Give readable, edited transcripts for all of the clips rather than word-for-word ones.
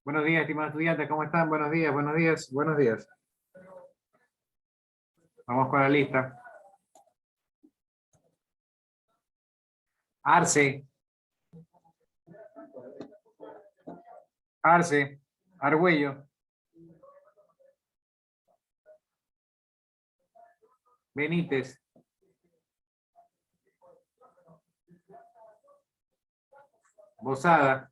Buenos días, estimados estudiantes, ¿cómo están? Buenos días, buenos días, buenos días. Vamos con la lista. Arce, Arce, Argüello, Benítez, Bozada,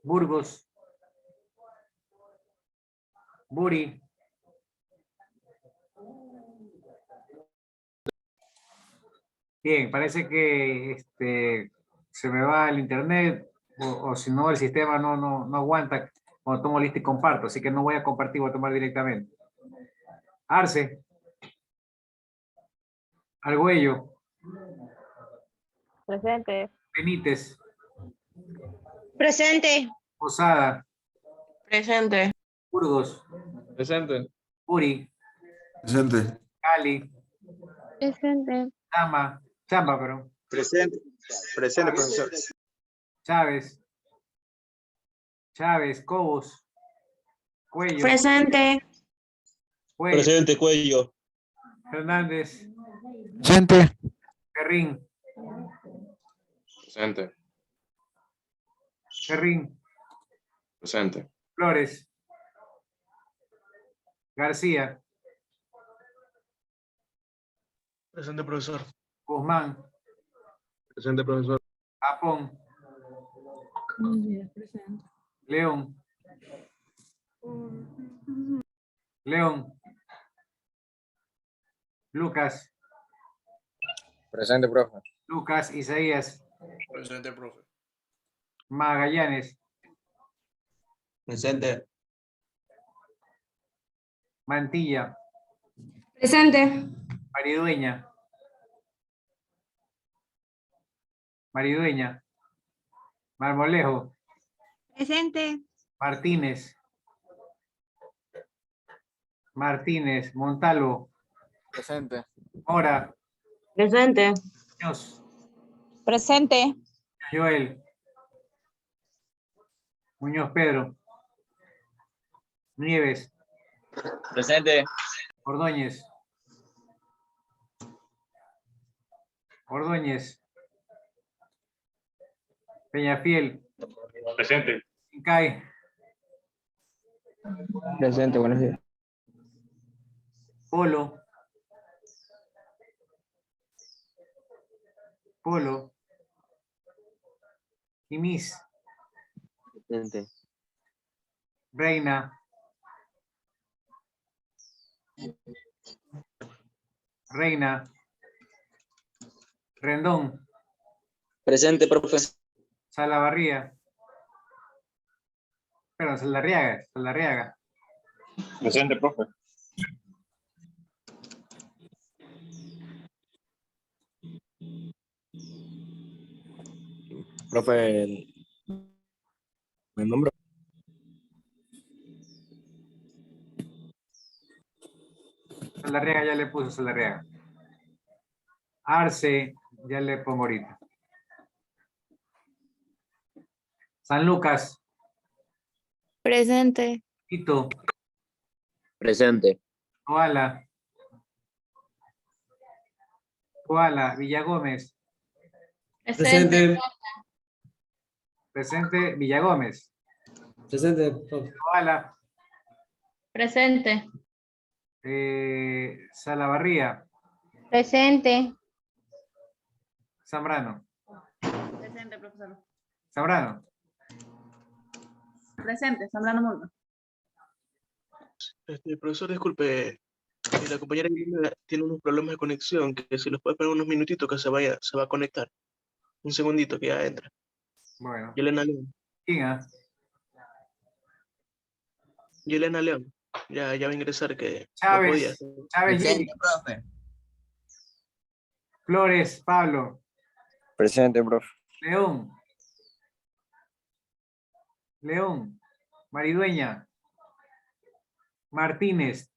Burgos, Buri, bien, parece que se me va el internet o si no el sistema no aguanta cuando tomo lista y comparto, así que no voy a compartir, voy a tomar directamente. Arce, Argüello, Presente. Benítez, Presente. Posada, Presente. Burgos, Presente. Uri, Presente. Cali, Presente. Chamba, perdón, Presente. Presente, profesor. Chávez, Cobos, Cuello, Presente. Cuello, Presente, Cuello. Hernández, Presente. Ferrín, Presente. Ferrín, Presente. Flores, García, Presente, profesor. Guzmán, Presente, profesor. Apón, León, Lucas, Presente, profe. Lucas, Isaías, Presente, profe. Magallanes, Presente. Mantilla, Presente. Maridueña, Marmolejo, Presente. Martínez, Montalvo, Presente. Mora, Presente. Muñoz, Presente. Joel, Muñoz Pedro, Nieves, Presente. Ordóñez, Peñafiel, Presente. Incay, Presente, buenos días. Polo, Imis, Presente. Reina, Rendón, Presente, profe. Salavarría, perdón, Saldarriaga, Presente, profe. Profe, ¿me nombro? Saldarriaga ya le puso Saldarriaga. Arce, ya le pongo ahorita. San Lucas, Presente. Quito, Presente. Toala, Villagómez, Presente. presente, Villagómez, Presente. Toala, Presente. Salavarría, Presente. Zambrano, Presente, profesor. Zambrano, Presente, Zambrano Mundo. Profesor, disculpe, la compañera tiene unos problemas de conexión, que si los puede esperar unos minutitos que se va a conectar. Un segundito que ya entra. bueno, Yelena León. ¿quién? Yelena León. Ya va a ingresar que no podía. Chávez, Jenny, profe. Flores, Pablo, Presente, profe. León, Maridueña, Martínez,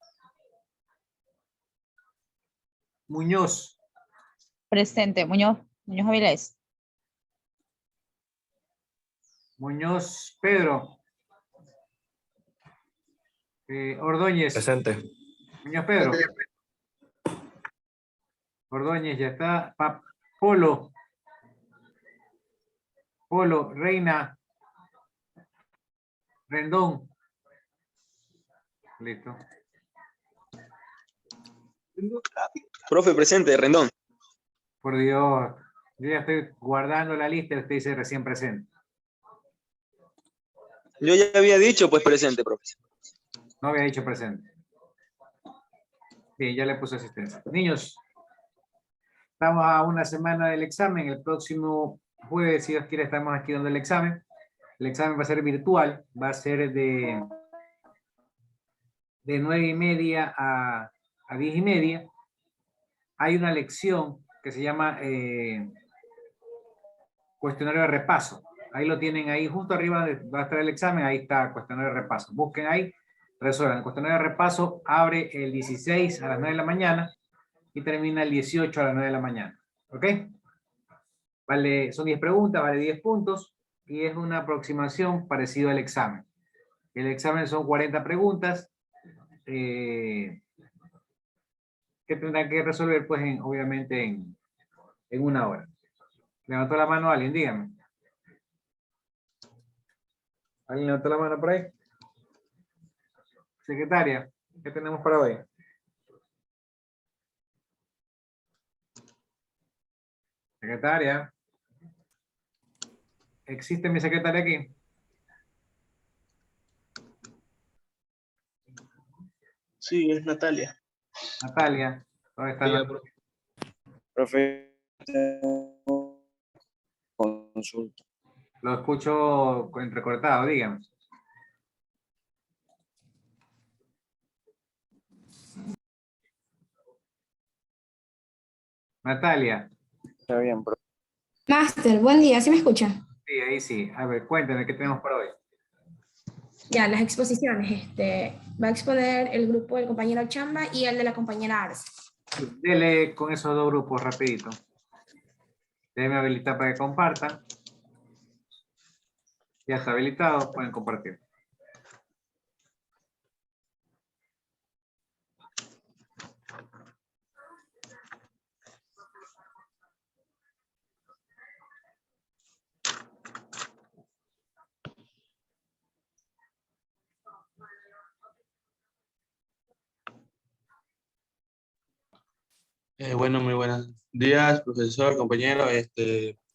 Muñoz, Presente. Muñoz Avilés. Muñoz Pedro. Ordóñez. Presente. Muñoz Pedro. Ordóñez ya está. Polo. Polo, Reina. Rendón. Listo. Profe, presente, Rendón. Por Dios. Yo ya estoy guardando la lista y usted dice recién presente. Yo ya había dicho, pues, presente, profe. No había dicho presente. Bien, ya le puse asistencia. Niños, estamos a una semana del examen. El próximo jueves, si Dios quiere, estamos aquí dando el examen. El examen va a ser virtual. Va a ser de 9:30 a 10:30. Hay una lección que se llama cuestionario de repaso. Ahí lo tienen ahí, justo arriba va a estar el examen, ahí está cuestionario de repaso. Busquen ahí, resuelvan. El cuestionario de repaso abre el 16 a las 9 de la mañana y termina el 18 a las 9 de la mañana. ¿Ok? Vale, son 10 preguntas, vale 10 puntos y es una aproximación parecida al examen. El examen son 40 preguntas que tendrán que resolver, pues, obviamente en una hora. ¿Levantó la mano alguien? Dígame. ¿Alguien levantó la mano por ahí? Secretaria, ¿qué tenemos para hoy? Secretaria. ¿Existe mi secretaria aquí? Sí, es Natalia. Natalia. ¿Dónde está Natalia? Profe, consulta. Lo escucho entrecortado, dígame. Natalia. Está bien, profe. Master, buen día, ¿sí me escucha? Sí, ahí sí. A ver, cuéntame, ¿qué tenemos para hoy? Ya, las exposiciones. Va a exponer el grupo del compañero Chamba y el de la compañera Arce. Dele con esos dos grupos rapidito. Déjeme habilitar para que compartan. Ya está habilitado, pueden compartir. Bueno, muy buenos días, profesor, compañero.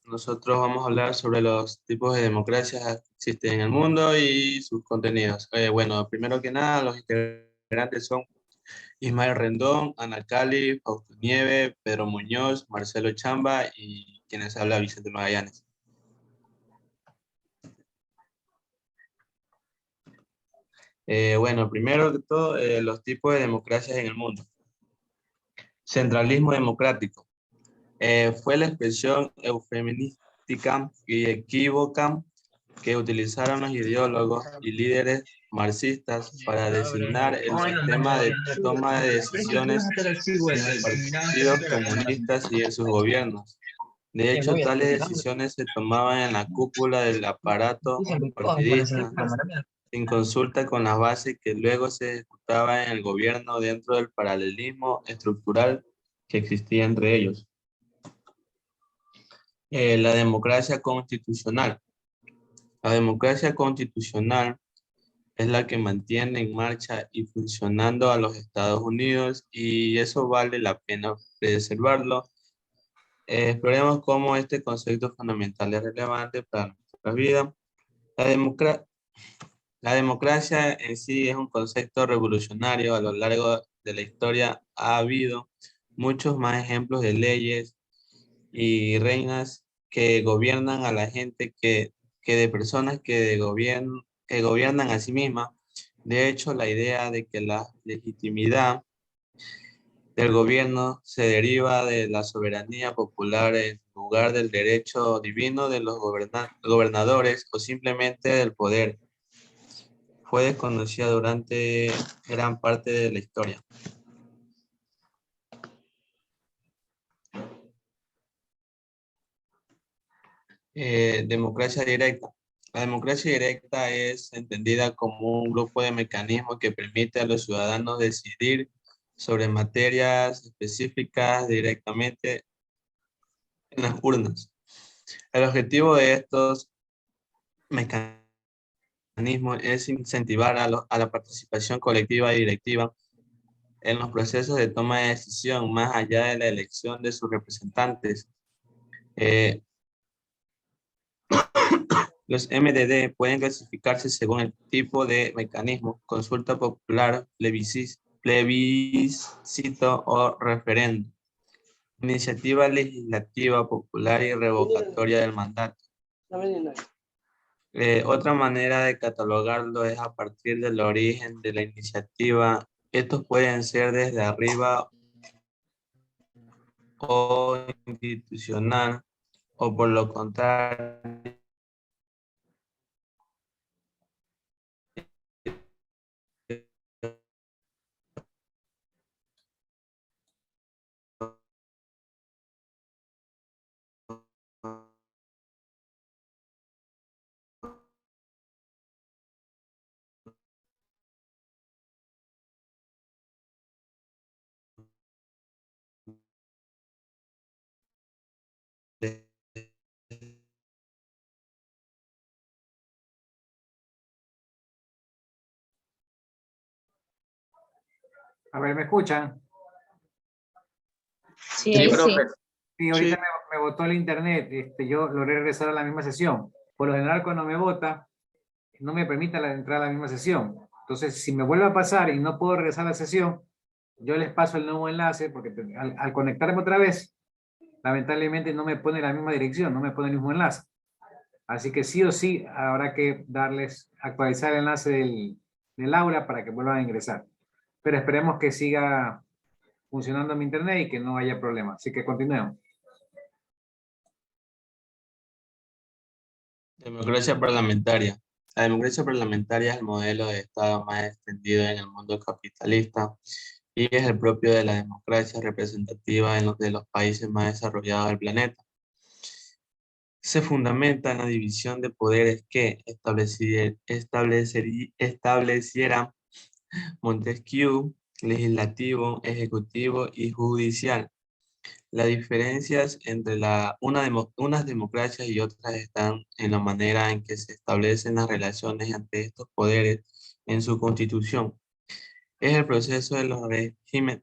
Nosotros vamos a hablar sobre los tipos de democracias que existen en el mundo y sus contenidos. Bueno, primero que nada, los integrantes son Ismael Rendón, Ana Cali, Fausto Nieve, Pedro Muñoz, Marcelo Chamba y quienes habla Vicente Magallanes. Bueno, primero que todo, los tipos de democracias en el mundo. Centralismo democrático. Fue la expresión eufemística y equívoca que utilizaron los ideólogos y líderes marxistas para designar el sistema de toma de decisiones en los partidos comunistas y en sus gobiernos. De hecho, tales decisiones se tomaban en la cúpula del aparato partidista, sin consulta con las bases que luego se ejecutaban en el gobierno dentro del paralelismo estructural que existía entre ellos. La democracia constitucional. La democracia constitucional es la que mantiene en marcha y funcionando a los Estados Unidos y eso vale la pena preservarlo. Exploremos cómo este concepto fundamental es relevante para nuestra vida. La democracia en sí es un concepto revolucionario. A lo largo de la historia ha habido muchos más ejemplos de leyes y reinas que gobiernan a la gente que de personas que gobiernan a sí mismas. De hecho, la idea de que la legitimidad del gobierno se deriva de la soberanía popular en lugar del derecho divino de los gobernadores o simplemente del poder fue desconocida durante gran parte de la historia. Democracia directa. La democracia directa es entendida como un grupo de mecanismos que permite a los ciudadanos decidir sobre materias específicas directamente en las urnas. El objetivo de estos mecanismos es incentivar a la participación colectiva y directiva en los procesos de toma de decisión, más allá de la elección de sus representantes. Los MDD pueden clasificarse según el tipo de mecanismo: consulta popular, plebiscito o referéndum, iniciativa legislativa popular y revocatoria del mandato. Otra manera de catalogarlo es a partir del origen de la iniciativa. Estos pueden ser desde arriba o institucional, o por lo contrario, A ver, ¿me escuchan? Sí, Sí, ahí sí. profe. Sí, ahorita Sí. me botó el internet. Yo logré regresar a la misma sesión. Por lo general, cuando me vota, no me permite entrar a la misma sesión. Entonces, si me vuelve a pasar y no puedo regresar a la sesión, yo les paso el nuevo enlace porque al conectarme otra vez, lamentablemente no me pone la misma dirección, no me pone el mismo enlace. Así que sí o sí habrá que darles, actualizar el enlace del aula para que vuelvan a ingresar. Pero esperemos que siga funcionando mi internet y que no haya problema. Así que continuemos. democracia parlamentaria. La democracia parlamentaria es el modelo de Estado más extendido en el mundo capitalista y es el propio de la democracia representativa en los de los países más desarrollados del planeta. Se fundamenta en la división de poderes que estableciera Montesquieu: legislativo, ejecutivo y judicial. Las diferencias entre unas democracias y otras están en la manera en que se establecen las relaciones entre estos poderes en su constitución. Es el proceso de los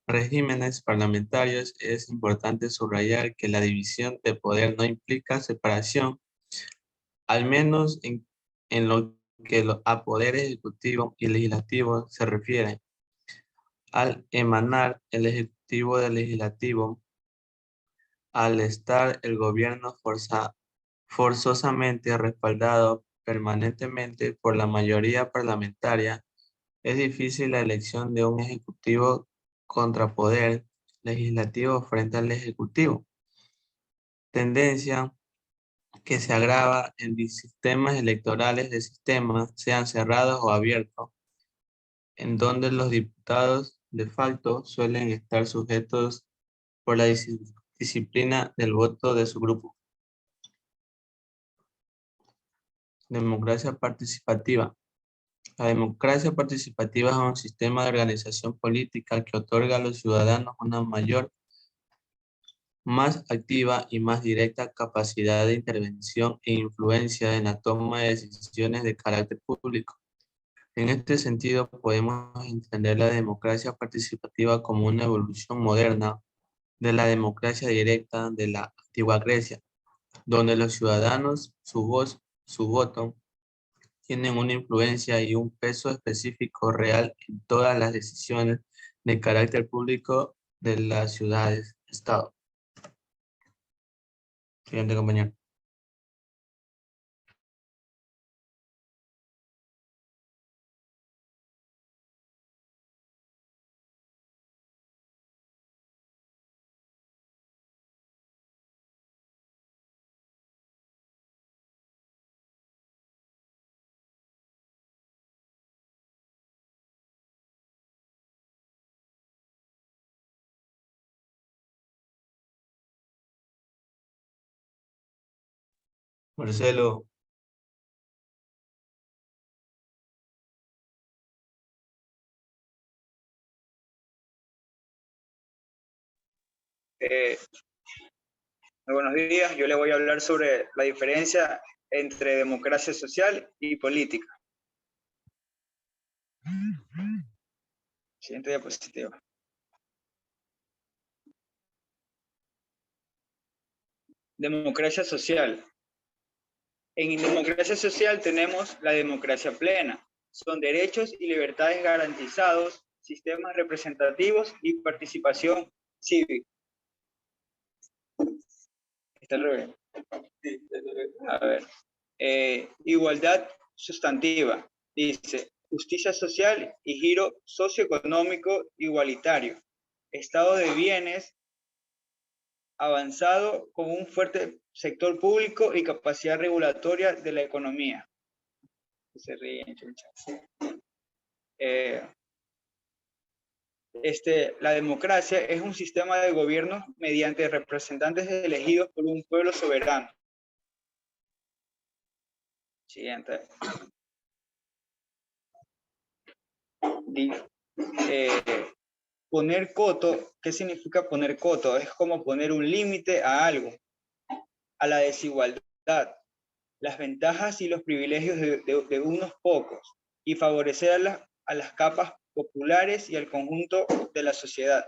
regímenes parlamentarios. Es importante subrayar que la división de poder no implica separación, al menos en lo que a poder ejecutivo y legislativo se refiere. Al emanar el ejecutivo del legislativo, al estar el gobierno forzosamente respaldado permanentemente por la mayoría parlamentaria, es difícil la elección de un ejecutivo contrapoder legislativo frente al ejecutivo. Tendencia que se agrava en sistemas electorales de sistemas, sean cerrados o abiertos, en donde los diputados de facto suelen estar sujetos por la disciplina del voto de su grupo. Democracia participativa. La democracia participativa es un sistema de organización política que otorga a los ciudadanos una mayor, más activa y más directa capacidad de intervención e influencia en la toma de decisiones de carácter público. En este sentido, podemos entender la democracia participativa como una evolución moderna de la democracia directa de la antigua Grecia, donde los ciudadanos, su voz, su voto, tienen una influencia y un peso específico real en todas las decisiones de carácter público de las ciudades-estado. Siguiente, compañero. Marcelo. Muy buenos días, yo le voy a hablar sobre la diferencia entre democracia social y política. Siguiente diapositiva. Democracia social. En democracia social tenemos la democracia plena. Son derechos y libertades garantizados, sistemas representativos y participación cívica. Está al revés. A ver. Igualdad sustantiva. Dice, justicia social y giro socioeconómico igualitario. Estado de bienes avanzado con un fuerte sector público y capacidad regulatoria de la economía. Se ríen, la democracia es un sistema de gobierno mediante representantes elegidos por un pueblo soberano. Siguiente. Poner coto, ¿qué significa poner coto? Es como poner un límite a algo, a la desigualdad, las ventajas y los privilegios de unos pocos, y favorecer a las capas populares y al conjunto de la sociedad.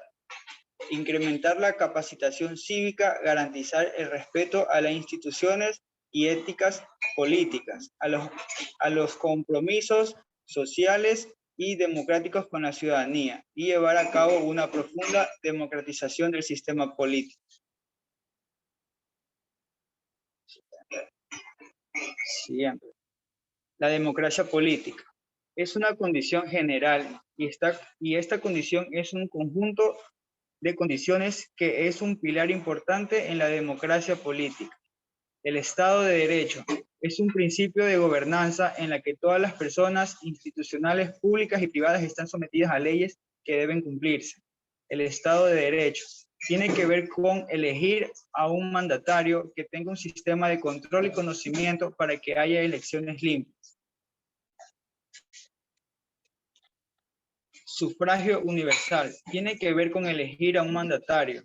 Incrementar la capacitación cívica, garantizar el respeto a las instituciones y éticas políticas, a los compromisos sociales y democráticos con la ciudadanía, y llevar a cabo una profunda democratización del sistema político. Siguiente. La democracia política es una condición general y esta condición es un conjunto de condiciones que es un pilar importante en la democracia política. El Estado de Derecho es un principio de gobernanza en la que todas las personas institucionales públicas y privadas están sometidas a leyes que deben cumplirse. El Estado de Derecho tiene que ver con elegir a un mandatario que tenga un sistema de control y conocimiento para que haya elecciones limpias. Sufragio universal tiene que ver con elegir a un mandatario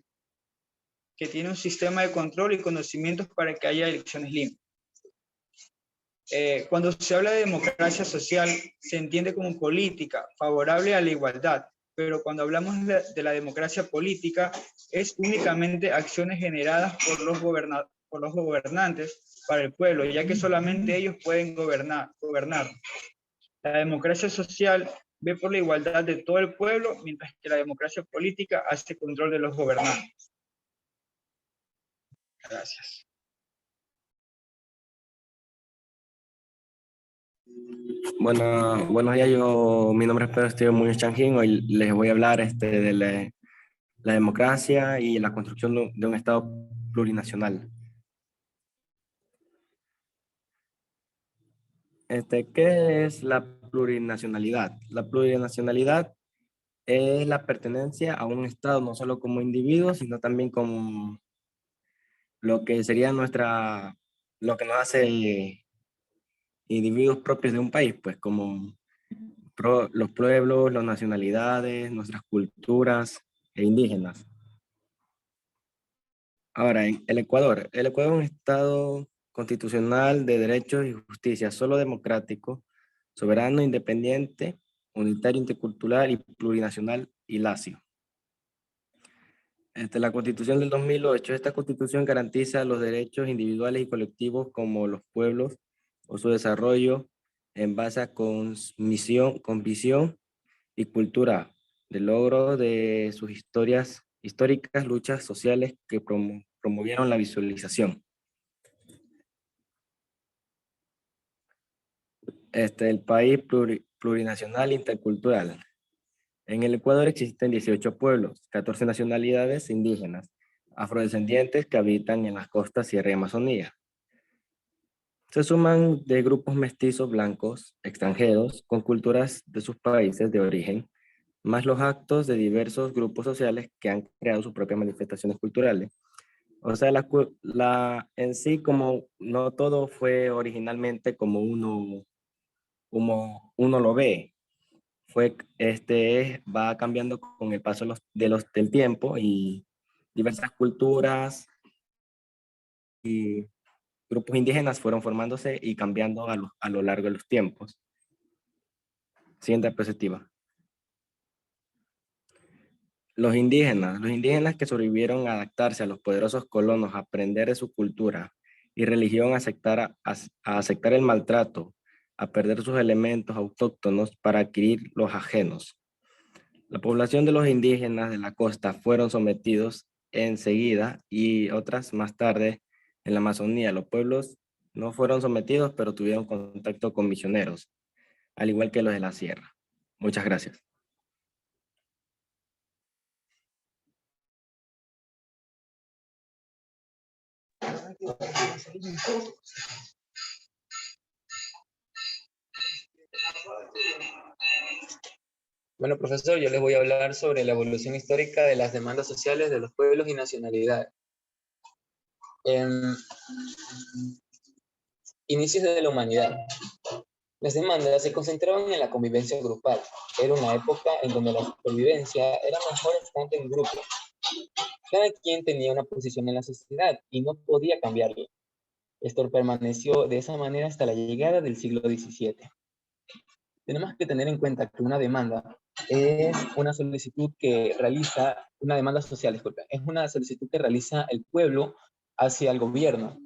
que tiene un sistema de control y conocimientos para que haya elecciones limpias. Cuando se habla de democracia social, se entiende como política favorable a la igualdad, pero cuando hablamos de la democracia política, es únicamente acciones generadas por los gobernantes para el pueblo, ya que solamente ellos pueden gobernar. La democracia social ve por la igualdad de todo el pueblo, mientras que la democracia política hace control de los gobernantes. Gracias. Bueno, buenos días, mi nombre es Pedro Esteban Muñoz Chanjín. Hoy les voy a hablar de la democracia y la construcción de un Estado plurinacional. ¿Qué es la plurinacionalidad? La plurinacionalidad es la pertenencia a un Estado, no solo como individuo, sino también como lo que sería lo que nos hace individuos propios de un país, pues como los pueblos, las nacionalidades, nuestras culturas e indígenas. Ahora, en el Ecuador es un Estado constitucional de derechos y justicia, solo democrático, soberano, independiente, unitario, intercultural y plurinacional y lacio. La Constitución del 2008, esta Constitución garantiza los derechos individuales y colectivos como los pueblos o su desarrollo en base a con visión y cultura, de logro de sus históricas luchas sociales que promovieron la visualización. El país plurinacional e intercultural. En el Ecuador existen 18 pueblos, 14 nacionalidades indígenas, afrodescendientes que habitan en las costas Sierra y Amazonía. Se suman de grupos mestizos blancos, extranjeros, con culturas de sus países de origen, más los actos de diversos grupos sociales que han creado sus propias manifestaciones culturales. O sea, en sí, como no todo fue originalmente como uno lo ve, va cambiando con el paso del tiempo y diversas culturas y grupos indígenas fueron formándose y cambiando a lo largo de los tiempos. Siguiente diapositiva. Los indígenas que sobrevivieron a adaptarse a los poderosos colonos, a aprender de su cultura y religión, a aceptar el maltrato, a perder sus elementos autóctonos para adquirir los ajenos. La población de los indígenas de la costa fueron sometidos enseguida y otras más tarde en la Amazonía. Los pueblos no fueron sometidos, pero tuvieron contacto con misioneros, al igual que los de la sierra. Muchas gracias. Bueno, profesor, yo les voy a hablar sobre la evolución histórica de las demandas sociales de los pueblos y nacionalidades. Inicios de la humanidad. Las demandas se concentraban en la convivencia grupal. Era una época en donde la supervivencia era mejor estando en grupo. Cada quien tenía una posición en la sociedad y no podía cambiarla. Esto permaneció de esa manera hasta la llegada del siglo XVII. Tenemos que tener en cuenta que una demanda es una solicitud que realiza, una demanda social, disculpe, es una solicitud que realiza el pueblo hacia el gobierno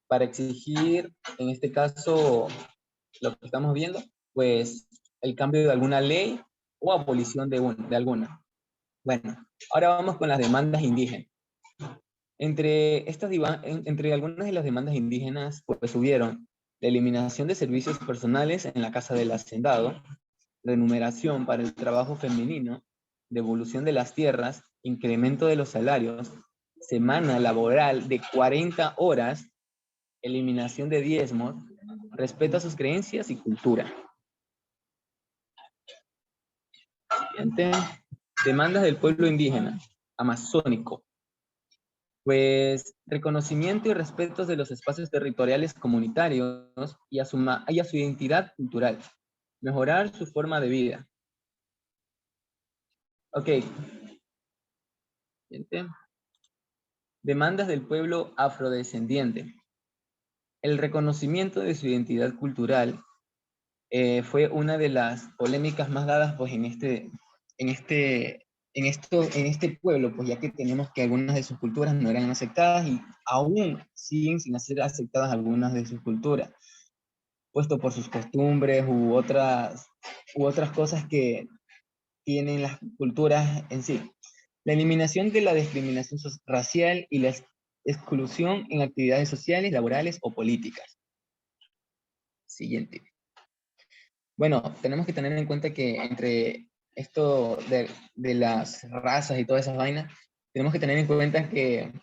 para exigir, en este caso, lo que estamos viendo, pues el cambio de alguna ley o abolición de alguna. Bueno, ahora vamos con las demandas indígenas. Entre algunas de las demandas indígenas, pues hubieron la eliminación de servicios personales en la casa del hacendado, remuneración para el trabajo femenino, devolución de las tierras, incremento de los salarios, semana laboral de 40 horas, eliminación de diezmos, respeto a sus creencias y cultura. Siguiente. Demandas del pueblo indígena, amazónico. Pues reconocimiento y respeto de los espacios territoriales comunitarios y a su identidad cultural. Mejorar su forma de vida. Ok. Siguiente. Demandas del pueblo afrodescendiente. El reconocimiento de su identidad cultural fue una de las polémicas más dadas pues, en este pueblo, pues ya que tenemos que algunas de sus culturas no eran aceptadas y aún siguen sin ser aceptadas algunas de sus culturas, puesto por sus costumbres u otras cosas que tienen las culturas en sí. La eliminación de la discriminación racial y la exclusión en actividades sociales, laborales o políticas. Siguiente. Bueno, tenemos que tener en cuenta que entre esto de las razas y todas esas vainas, tenemos que tener en cuenta que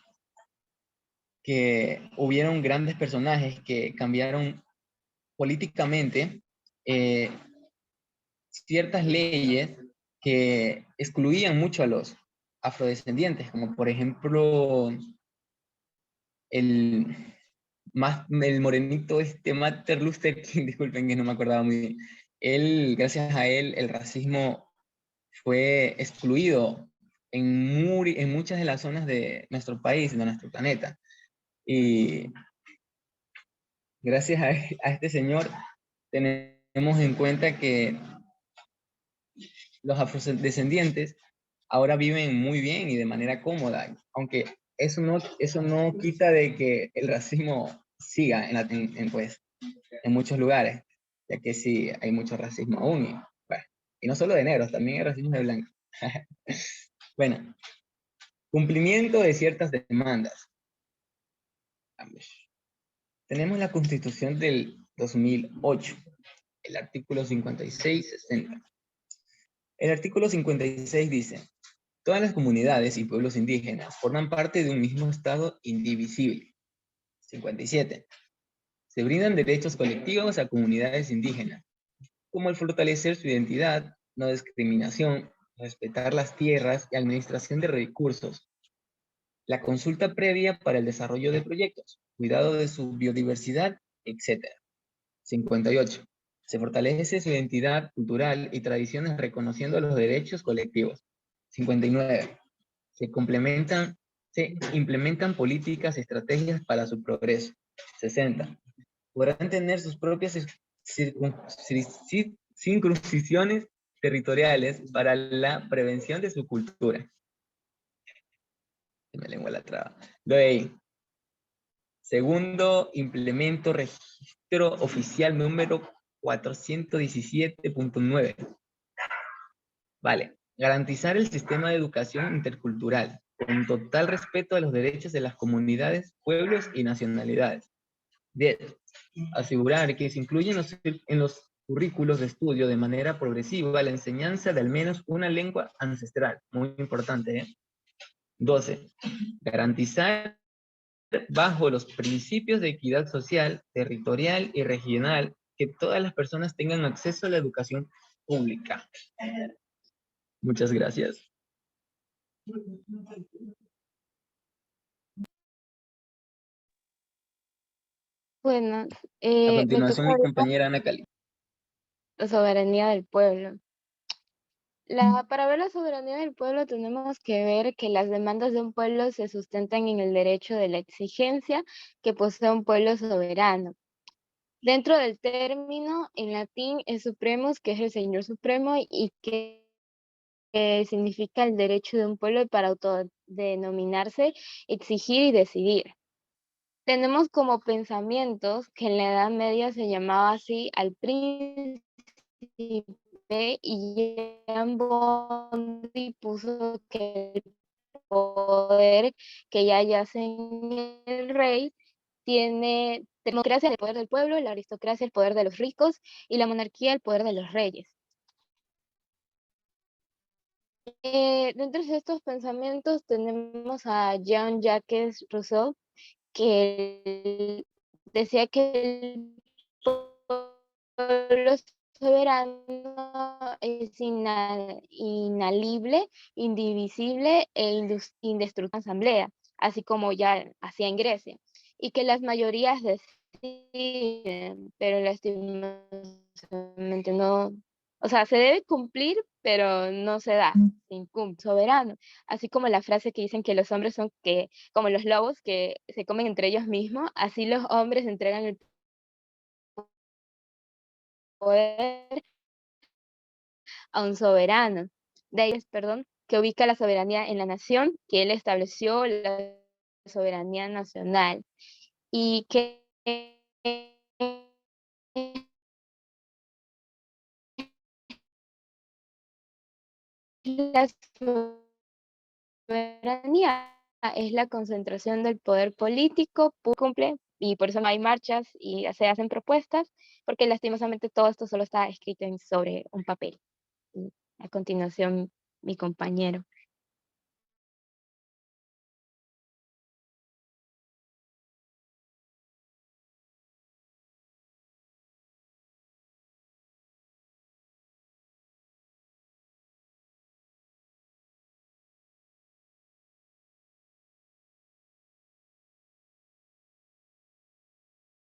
hubieron grandes personajes que cambiaron políticamente ciertas leyes que excluían mucho a los afrodescendientes, como por ejemplo el morenito Martin Luther King, disculpen que no me acordaba muy bien. Gracias a él, el racismo fue excluido en muchas de las zonas de nuestro país, de nuestro planeta. Y gracias a este señor tenemos en cuenta que los afrodescendientes ahora viven muy bien y de manera cómoda, aunque eso no quita de que el racismo siga en muchos lugares, ya que sí hay mucho racismo aún. Y no solo de negros, también hay racismo de blancos. Bueno, cumplimiento de ciertas demandas. Tenemos la Constitución del 2008, el artículo 56-60. El artículo 56 dice: todas las comunidades y pueblos indígenas forman parte de un mismo Estado indivisible. 57. Se brindan derechos colectivos a comunidades indígenas, como el fortalecer su identidad, no discriminación, respetar las tierras y administración de recursos, la consulta previa para el desarrollo de proyectos, cuidado de su biodiversidad, etc. 58. Se fortalece su identidad cultural y tradiciones reconociendo los derechos colectivos. 59. Se complementan se implementan políticas y estrategias para su progreso. 60. Podrán tener sus propias circunscripciones territoriales para la prevención de su cultura. Se me lengua la traba. Lo de ahí. Segundo, implemento registro oficial número 417.9. Vale. Garantizar el sistema de educación intercultural, con total respeto a los derechos de las comunidades, pueblos y nacionalidades. 10. Asegurar que se incluye en los currículos de estudio de manera progresiva la enseñanza de al menos una lengua ancestral. Muy importante, ¿eh? 12. Garantizar bajo los principios de equidad social, territorial y regional que todas las personas tengan acceso a la educación pública. Muchas gracias. Bueno, A me continuación, toca mi compañera Ana Cali. la soberanía del pueblo. Para ver la soberanía del pueblo tenemos que ver que las demandas de un pueblo se sustentan en el derecho de la exigencia que posee un pueblo soberano. Dentro del término, en latín, es supremos, que es el Señor Supremo, y que significa el derecho de un pueblo para autodenominarse, exigir y decidir. Tenemos como pensamientos que en la Edad Media se llamaba así al príncipe, y Jean Bondy puso que el poder que ya yace en el rey tiene democracia el poder del pueblo, la aristocracia el poder de los ricos y la monarquía el poder de los reyes. Dentro de estos pensamientos tenemos a Jean-Jacques Rousseau, que decía que el pueblo soberano es inalible, indivisible e indestructible en asamblea, así como ya hacía en Grecia, y que las mayorías deciden, pero lastimosamente no, o sea, se debe cumplir, pero no se da, se incumple, soberano, así como la frase que dicen que los hombres son como los lobos que se comen entre ellos mismos, así los hombres entregan el poder a un soberano. De ahí perdón, que ubica la soberanía en la nación, que él estableció la soberanía nacional y que la soberanía es la concentración del poder político, cumple, y por eso no hay marchas y se hacen propuestas, porque lastimosamente todo esto solo está escrito sobre un papel. Y a continuación, mi compañero.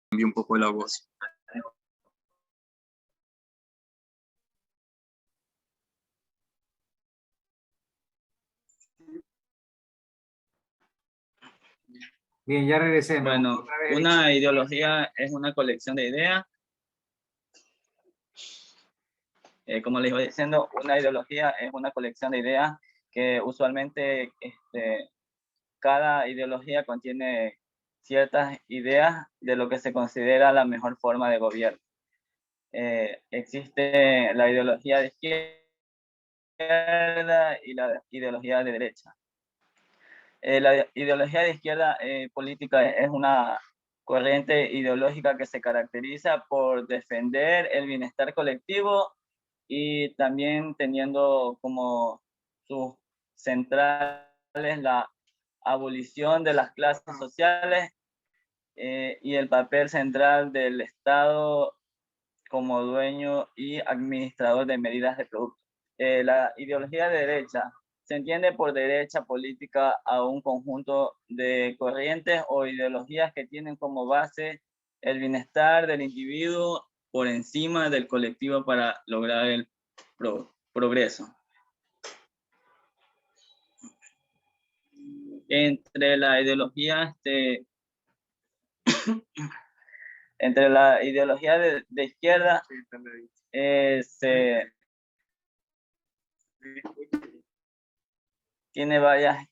Cambié un poco la voz. Bien, ya regresé. Bueno, una ideología es una colección de ideas. Como les iba diciendo, una ideología es una colección de ideas que usualmente cada ideología contiene ciertas ideas de lo que se considera la mejor forma de gobierno. Existe la ideología de izquierda y la ideología de derecha. La ideología de izquierda política es una corriente ideológica que se caracteriza por defender el bienestar colectivo y también teniendo como sus centrales la abolición de las clases sociales y el papel central del Estado como dueño y administrador de medidas de productos. La ideología de derecha se entiende por derecha política a un conjunto de corrientes o ideologías que tienen como base el bienestar del individuo por encima del colectivo para lograr el progreso. entre la ideología, entre la ideología de izquierda, tiene varias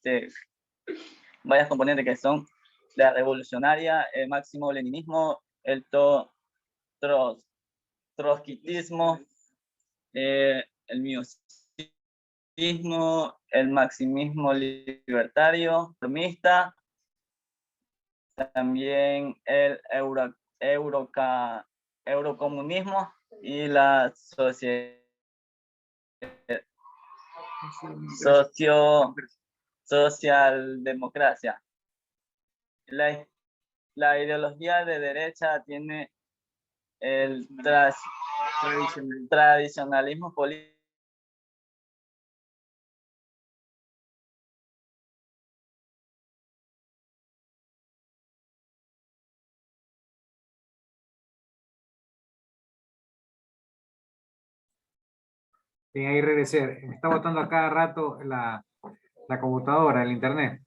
componentes que son la revolucionaria, el máximo leninismo, el trotskismo, el miocinismo, el maximismo libertario, reformista, también el eurocomunismo y la socialdemocracia. La ideología de derecha tiene el tradicionalismo político. Bien, ahí regresé. Me está botando a cada rato la computadora, el internet.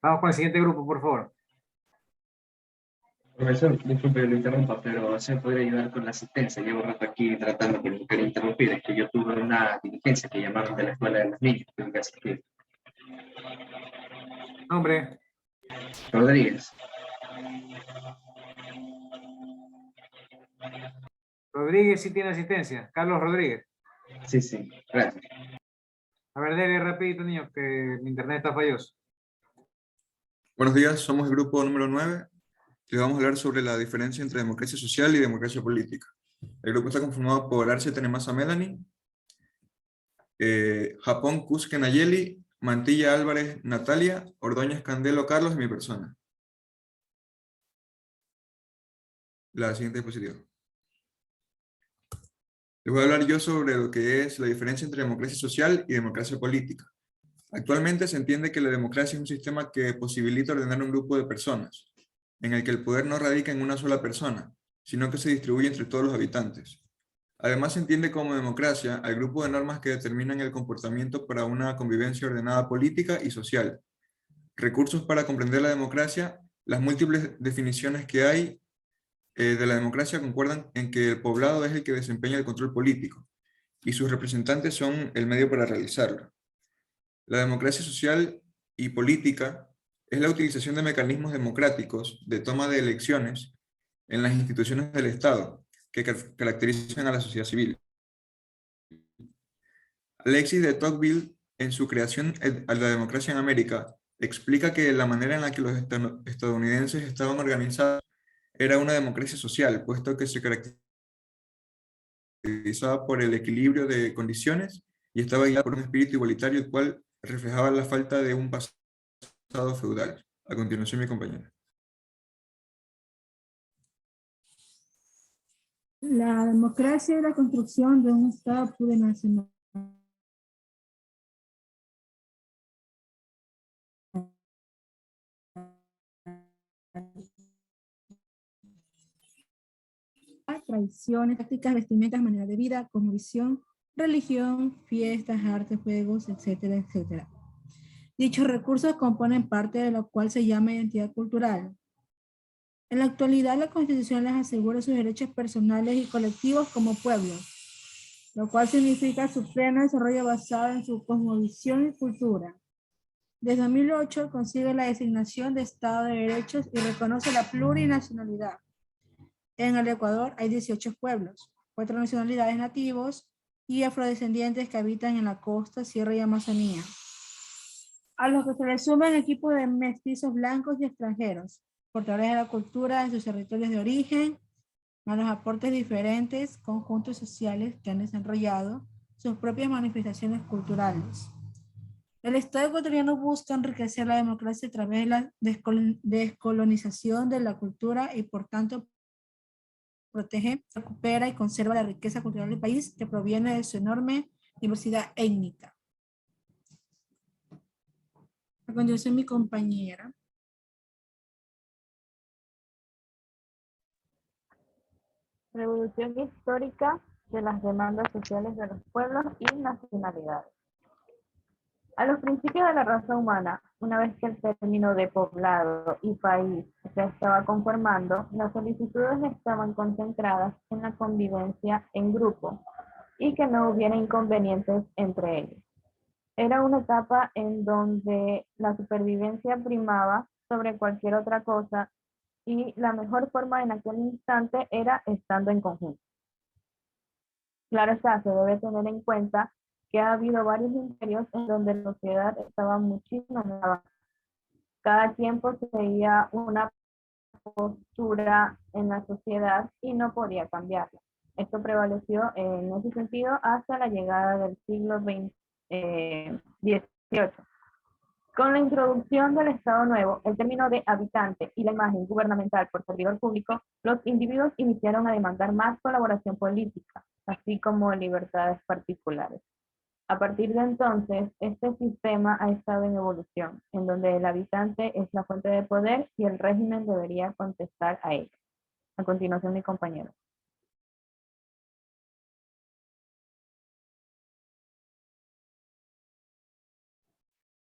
Vamos con el siguiente grupo, por favor. Profesor, disculpe que lo interrumpa, pero se podría ayudar con la asistencia. Llevo rato aquí tratando de no querer interrumpir. Es que yo tuve una diligencia que llamaron de la escuela de los niños. Tengo que asistir. Nombre. Rodríguez. Rodríguez sí tiene asistencia. Carlos Rodríguez. Sí, sí, gracias. A ver, dele rapidito, niño, que mi internet está falloso. Buenos días, somos el grupo número 9 y vamos a hablar sobre la diferencia entre democracia social y democracia política. El grupo está conformado por Arce Tenemasa Melanie, Japón Kusuke Nayeli, Mantilla Álvarez Natalia, Ordóñez Candelo Carlos y mi persona. La siguiente diapositiva. Les voy a hablar yo sobre lo que es la diferencia entre democracia social y democracia política. Actualmente se entiende que la democracia es un sistema que posibilita ordenar un grupo de personas, en el que el poder no radica en una sola persona, sino que se distribuye entre todos los habitantes. Además se entiende como democracia al grupo de normas que determinan el comportamiento para una convivencia ordenada política y social. Recursos para comprender la democracia, las múltiples definiciones que hay de la democracia concuerdan en que el poblado es el que desempeña el control político y sus representantes son el medio para realizarlo. La democracia social y política es la utilización de mecanismos democráticos de toma de elecciones en las instituciones del Estado que caracterizan a la sociedad civil. Alexis de Tocqueville, en su creación a la democracia en América, explica que la manera en la que los estadounidenses estaban organizados era una democracia social, puesto que se caracterizaba por el equilibrio de condiciones y estaba guiada por un espíritu igualitario, el cual reflejaba la falta de un pasado feudal. A continuación, mi compañera. La democracia es la construcción de un Estado plurinacional. Tradiciones, prácticas, vestimentas, manera de vida, cosmovisión, religión, fiestas, artes, juegos, etcétera, etcétera. Dichos recursos componen parte de lo cual se llama identidad cultural. En la actualidad, la Constitución les asegura sus derechos personales y colectivos como pueblos, lo cual significa su pleno desarrollo basado en su cosmovisión y cultura. Desde 2008 consigue la designación de Estado de Derechos y reconoce la plurinacionalidad. En el Ecuador hay 18 pueblos, 4 nacionalidades nativos y afrodescendientes que habitan en la costa, sierra y Amazonía, a los que se les suman equipos de mestizos blancos y extranjeros, portadores de la cultura de sus territorios de origen, a los aportes diferentes conjuntos sociales que han desarrollado sus propias manifestaciones culturales. El Estado ecuatoriano busca enriquecer la democracia a través de la descolonización de la cultura y por tanto protege, recupera y conserva la riqueza cultural del país que proviene de su enorme diversidad étnica. A continuación, mi compañera. Revolución histórica de las demandas sociales de los pueblos y nacionalidades. A los principios de la raza humana, una vez que el término de poblado y país se estaba conformando, las solicitudes estaban concentradas en la convivencia en grupo y que no hubiera inconvenientes entre ellos. Era una etapa en donde la supervivencia primaba sobre cualquier otra cosa y la mejor forma en aquel instante era estando en conjunto. Claro está, se debe tener en cuenta que ha habido varios imperios en donde la sociedad estaba muchísimo más avanzada. Cada quien poseía una postura en la sociedad y no podía cambiarla. Esto prevaleció en ese sentido hasta la llegada del siglo XVIII. Con la introducción del Estado Nuevo, el término de habitante y la imagen gubernamental por servidor público, los individuos iniciaron a demandar más colaboración política, así como libertades particulares. A partir de entonces, este sistema ha estado en evolución, en donde el habitante es la fuente de poder y el régimen debería contestar a ello. A continuación, mi compañero.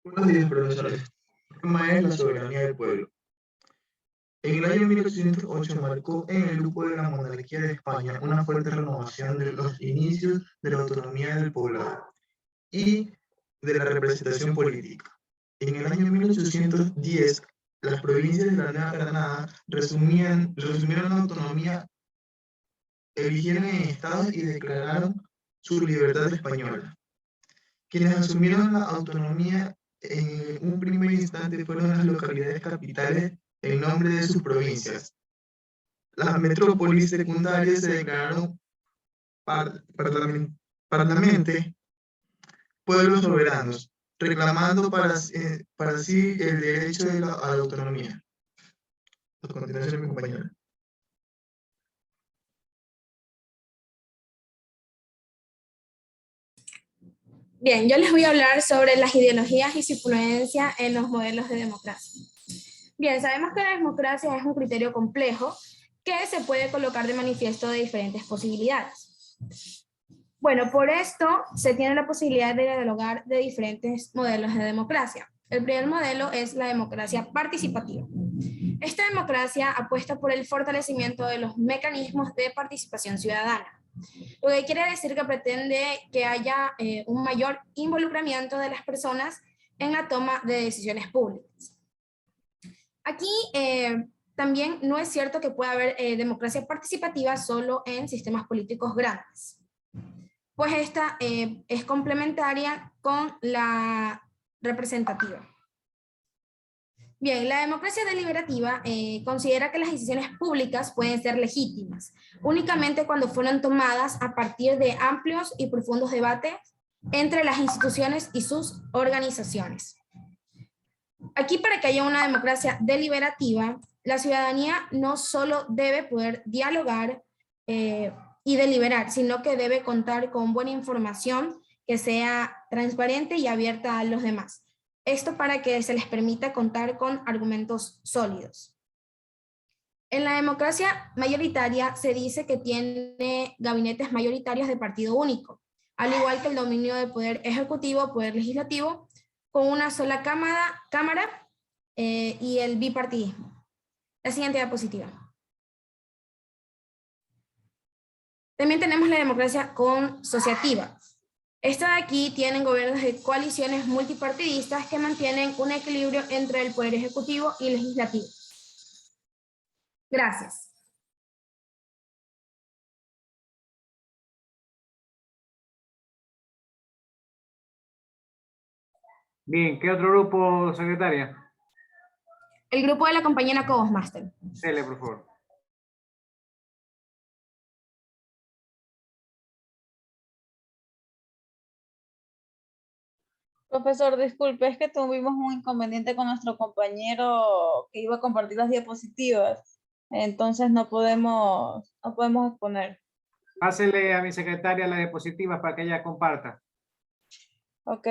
Buenos días, profesores. El tema es la soberanía del pueblo. En el año 1808 marcó en el grupo de la monarquía de España una fuerte renovación de los inicios de la autonomía del poblado y de la representación política. En el año 1810, las provincias de la Nueva Granada resumieron la autonomía, eligieron en estados y declararon su libertad española. Quienes asumieron la autonomía en un primer instante fueron las localidades capitales en nombre de sus provincias. Las metrópolis secundarias se declararon parlamente pueblos soberanos, reclamando para sí el derecho a la autonomía. A continuación, mi compañera. Bien, yo les voy a hablar sobre las ideologías y su influencia en los modelos de democracia. Bien, sabemos que la democracia es un criterio complejo que se puede colocar de manifiesto de diferentes posibilidades. Bueno, por esto se tiene la posibilidad de dialogar de diferentes modelos de democracia. El primer modelo es la democracia participativa. Esta democracia apuesta por el fortalecimiento de los mecanismos de participación ciudadana, lo que quiere decir que pretende que haya un mayor involucramiento de las personas en la toma de decisiones públicas. Aquí también no es cierto que pueda haber democracia participativa solo en sistemas políticos grandes, pues esta es complementaria con la representativa. Bien, la democracia deliberativa considera que las decisiones públicas pueden ser legítimas únicamente cuando fueron tomadas a partir de amplios y profundos debates entre las instituciones y sus organizaciones. Aquí, para que haya una democracia deliberativa, la ciudadanía no solo debe poder dialogar y deliberar, sino que debe contar con buena información que sea transparente y abierta a los demás. Esto para que se les permita contar con argumentos sólidos. En la democracia mayoritaria se dice que tiene gabinetes mayoritarios de partido único, al igual que el dominio del poder ejecutivo, poder legislativo, con una sola cámara y el bipartidismo. La siguiente diapositiva. También tenemos la democracia consociativa. Esta de aquí tienen gobiernos de coaliciones multipartidistas que mantienen un equilibrio entre el poder ejecutivo y legislativo. Gracias. Bien, ¿qué otro grupo, secretaria? El grupo de la compañera Cobos Master. Dele, por favor. Profesor, disculpe, es que tuvimos un inconveniente con nuestro compañero que iba a compartir las diapositivas. Entonces no podemos exponer. Pásele a mi secretaria la diapositiva para que ella comparta. Ok.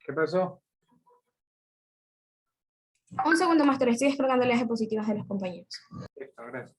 ¿Qué pasó? Un segundo, máster, estoy descargando las diapositivas de los compañeros. Listo, gracias.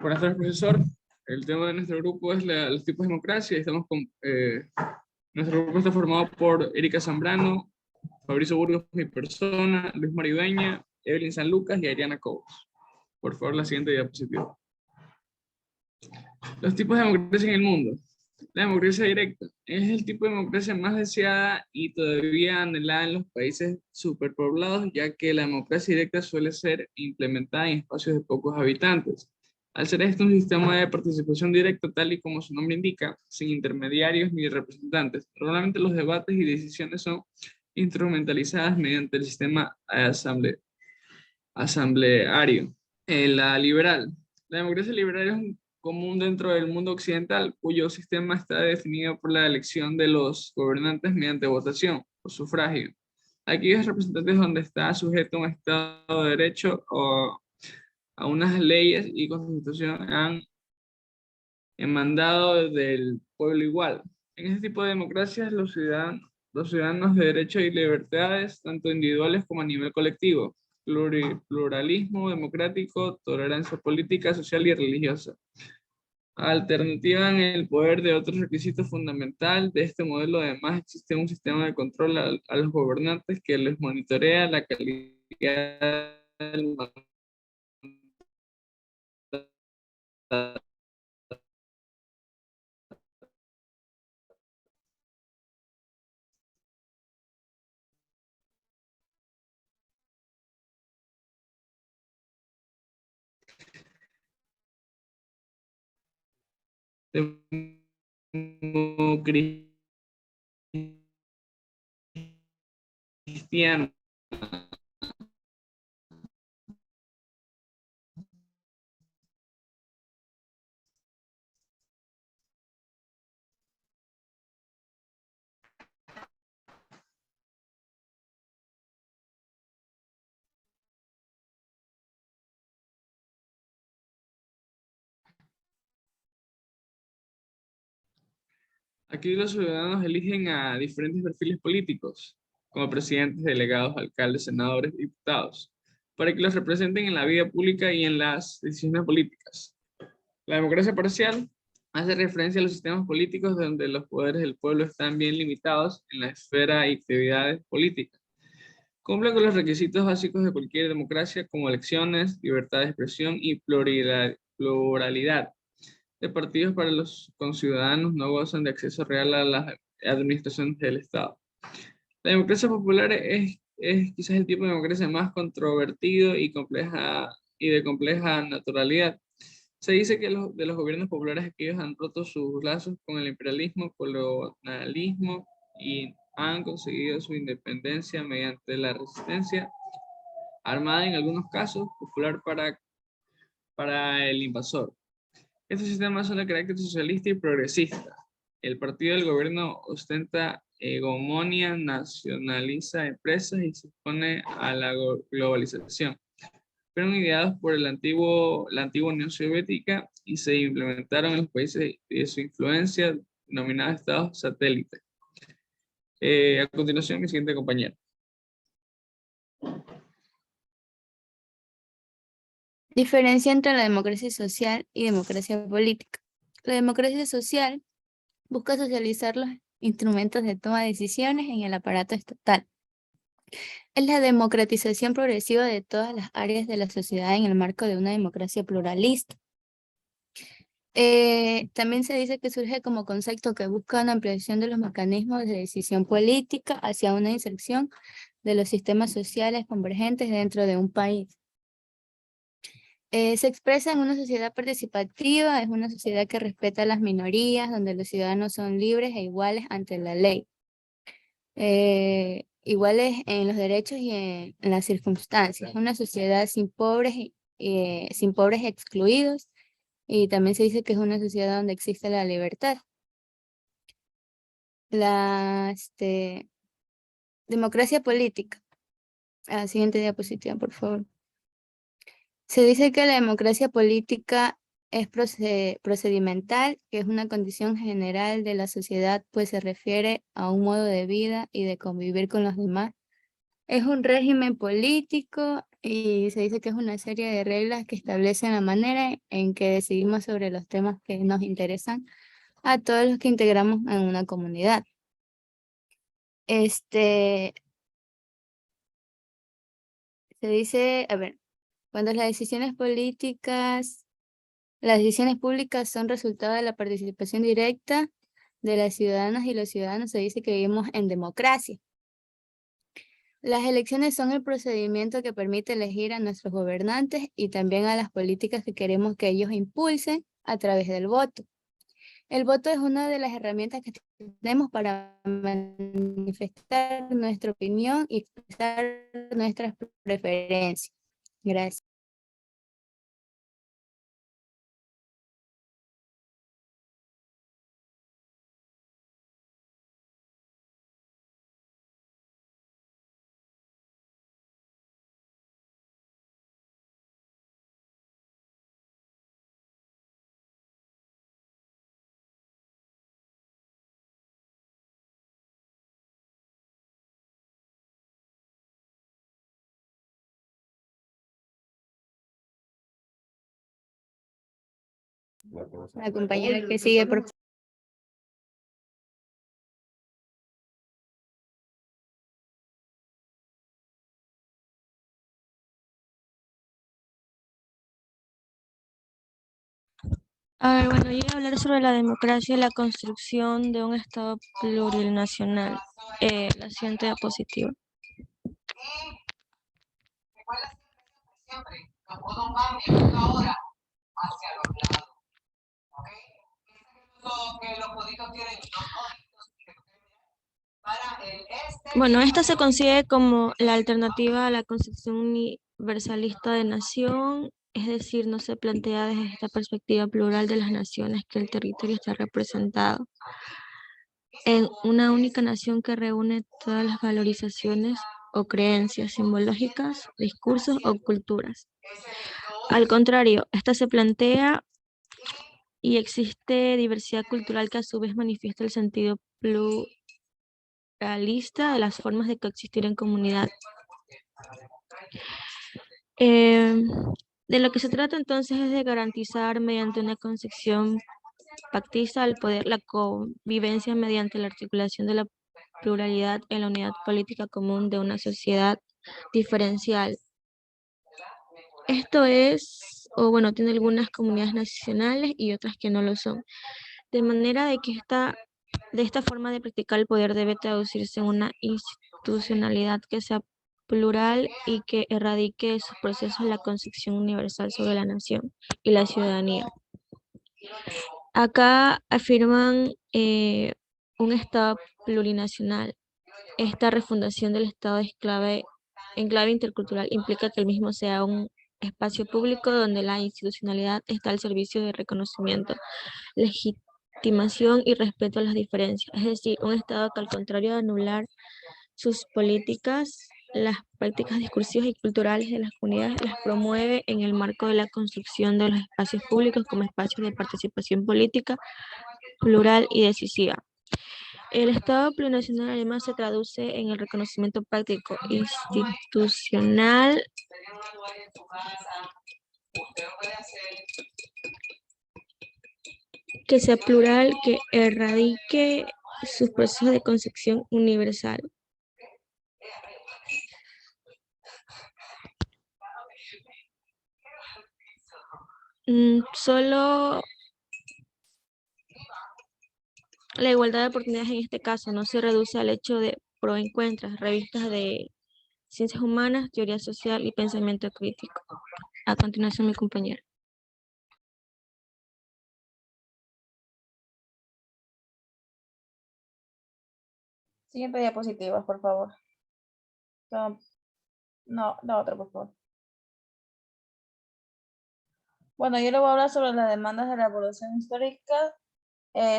Buenas tardes, profesor. El tema de nuestro grupo es los tipos de democracia. Estamos con, nuestro grupo está formado por Erika Zambrano, Fabricio Burgos, mi persona, Luis Maridueña, Evelyn San Lucas y Ariana Cobos. Por favor, la siguiente diapositiva. Los tipos de democracia en el mundo. La democracia directa es el tipo de democracia más deseada y todavía anhelada en los países superpoblados, ya que la democracia directa suele ser implementada en espacios de pocos habitantes. Al ser esto un sistema de participación directa, tal y como su nombre indica, sin intermediarios ni representantes, normalmente los debates y decisiones son instrumentalizadas mediante el sistema asambleario. La liberal. La democracia liberal es un común dentro del mundo occidental, cuyo sistema está definido por la elección de los gobernantes mediante votación o sufragio. Aquellos representantes donde está sujeto a un Estado de Derecho o a unas leyes y constitución han mandado del pueblo igual. En este tipo de democracias los ciudadanos de derechos y libertades, tanto individuales como a nivel colectivo, pluralismo democrático, tolerancia política, social y religiosa. Alternativa en el poder de otros requisitos fundamentales de este modelo, además existe un sistema de control a los gobernantes que les monitorea la calidad del mandato cristiano. Aquí los ciudadanos eligen a diferentes perfiles políticos, como presidentes, delegados, alcaldes, senadores, diputados, para que los representen en la vida pública y en las decisiones políticas. La democracia parcial hace referencia a los sistemas políticos donde los poderes del pueblo están bien limitados en la esfera y actividades políticas. Cumple con los requisitos básicos de cualquier democracia, como elecciones, libertad de expresión y pluralidad de partidos para los conciudadanos, no gozan de acceso real a las administraciones del Estado. La democracia popular es quizás el tipo de democracia más controvertido y de compleja naturalidad. Se dice que de los gobiernos populares aquellos han roto sus lazos con el imperialismo, colonialismo y han conseguido su independencia mediante la resistencia armada, en algunos casos popular, para el invasor. Estos sistemas son de carácter socialista y progresista. El partido del gobierno ostenta hegemonía, nacionaliza empresas y se opone a la globalización. Fueron ideados por la antigua Unión Soviética y se implementaron en los países de su influencia, denominados estados satélites. A continuación, mi siguiente compañero. Diferencia entre la democracia social y democracia política. La democracia social busca socializar los instrumentos de toma de decisiones en el aparato estatal. Es la democratización progresiva de todas las áreas de la sociedad en el marco de una democracia pluralista. También se dice que surge como concepto que busca una ampliación de los mecanismos de decisión política hacia una inserción de los sistemas sociales convergentes dentro de un país. Se expresa en una sociedad participativa, es una sociedad que respeta a las minorías, donde los ciudadanos son libres e iguales ante la ley. Iguales en los derechos y en las circunstancias. Es una sociedad sin pobres excluidos, y también se dice que es una sociedad donde existe la libertad. La democracia política. Siguiente diapositiva, por favor. Se dice que la democracia política es procedimental, que es una condición general de la sociedad, pues se refiere a un modo de vida y de convivir con los demás. Es un régimen político y se dice que es una serie de reglas que establecen la manera en que decidimos sobre los temas que nos interesan a todos los que integramos en una comunidad. Se dice, a ver, cuando las decisiones públicas son resultado de la participación directa de las ciudadanas y los ciudadanos, se dice que vivimos en democracia. Las elecciones son el procedimiento que permite elegir a nuestros gobernantes y también a las políticas que queremos que ellos impulsen a través del voto. El voto es una de las herramientas que tenemos para manifestar nuestra opinión y expresar nuestras preferencias. Gracias. La compañera que sigue, por favor. Bueno, yo voy a hablar sobre la democracia y la construcción de un Estado plurinacional. La siguiente diapositiva. Bueno, esta se consigue como la alternativa a la concepción universalista de nación, es decir, no se plantea desde esta perspectiva plural de las naciones que el territorio está representado en una única nación que reúne todas las valorizaciones o creencias simbológicas, discursos o culturas. Al contrario, esta se plantea y existe diversidad cultural que a su vez manifiesta el sentido pluralista de las formas de coexistir en comunidad. De lo que se trata entonces es de garantizar mediante una concepción pactista al poder la convivencia mediante la articulación de la pluralidad en la unidad política común de una sociedad diferencial. Esto es, o bueno, tiene algunas comunidades nacionales y otras que no lo son. De manera de que de esta forma de practicar el poder debe traducirse en una institucionalidad que sea plural y que erradique de sus procesos la concepción universal sobre la nación y la ciudadanía. Acá afirman un Estado plurinacional. Esta refundación del Estado es en clave intercultural, implica que el mismo sea un espacio público donde la institucionalidad está al servicio de reconocimiento, legitimación y respeto a las diferencias. Es decir, un Estado que al contrario de anular sus políticas, las prácticas discursivas y culturales de las comunidades las promueve en el marco de la construcción de los espacios públicos como espacios de participación política plural y decisiva. El Estado plurinacional además se traduce en el reconocimiento práctico institucional que sea plural, que erradique sus procesos de concepción universal. Solo La igualdad de oportunidades en este caso no se reduce al hecho de proencuentras, revistas de ciencias humanas, teoría social y pensamiento crítico. A continuación, mi compañera. Siguiente diapositiva, por favor. No, la otra, por favor. Bueno, yo le voy a hablar sobre las demandas de la evolución histórica,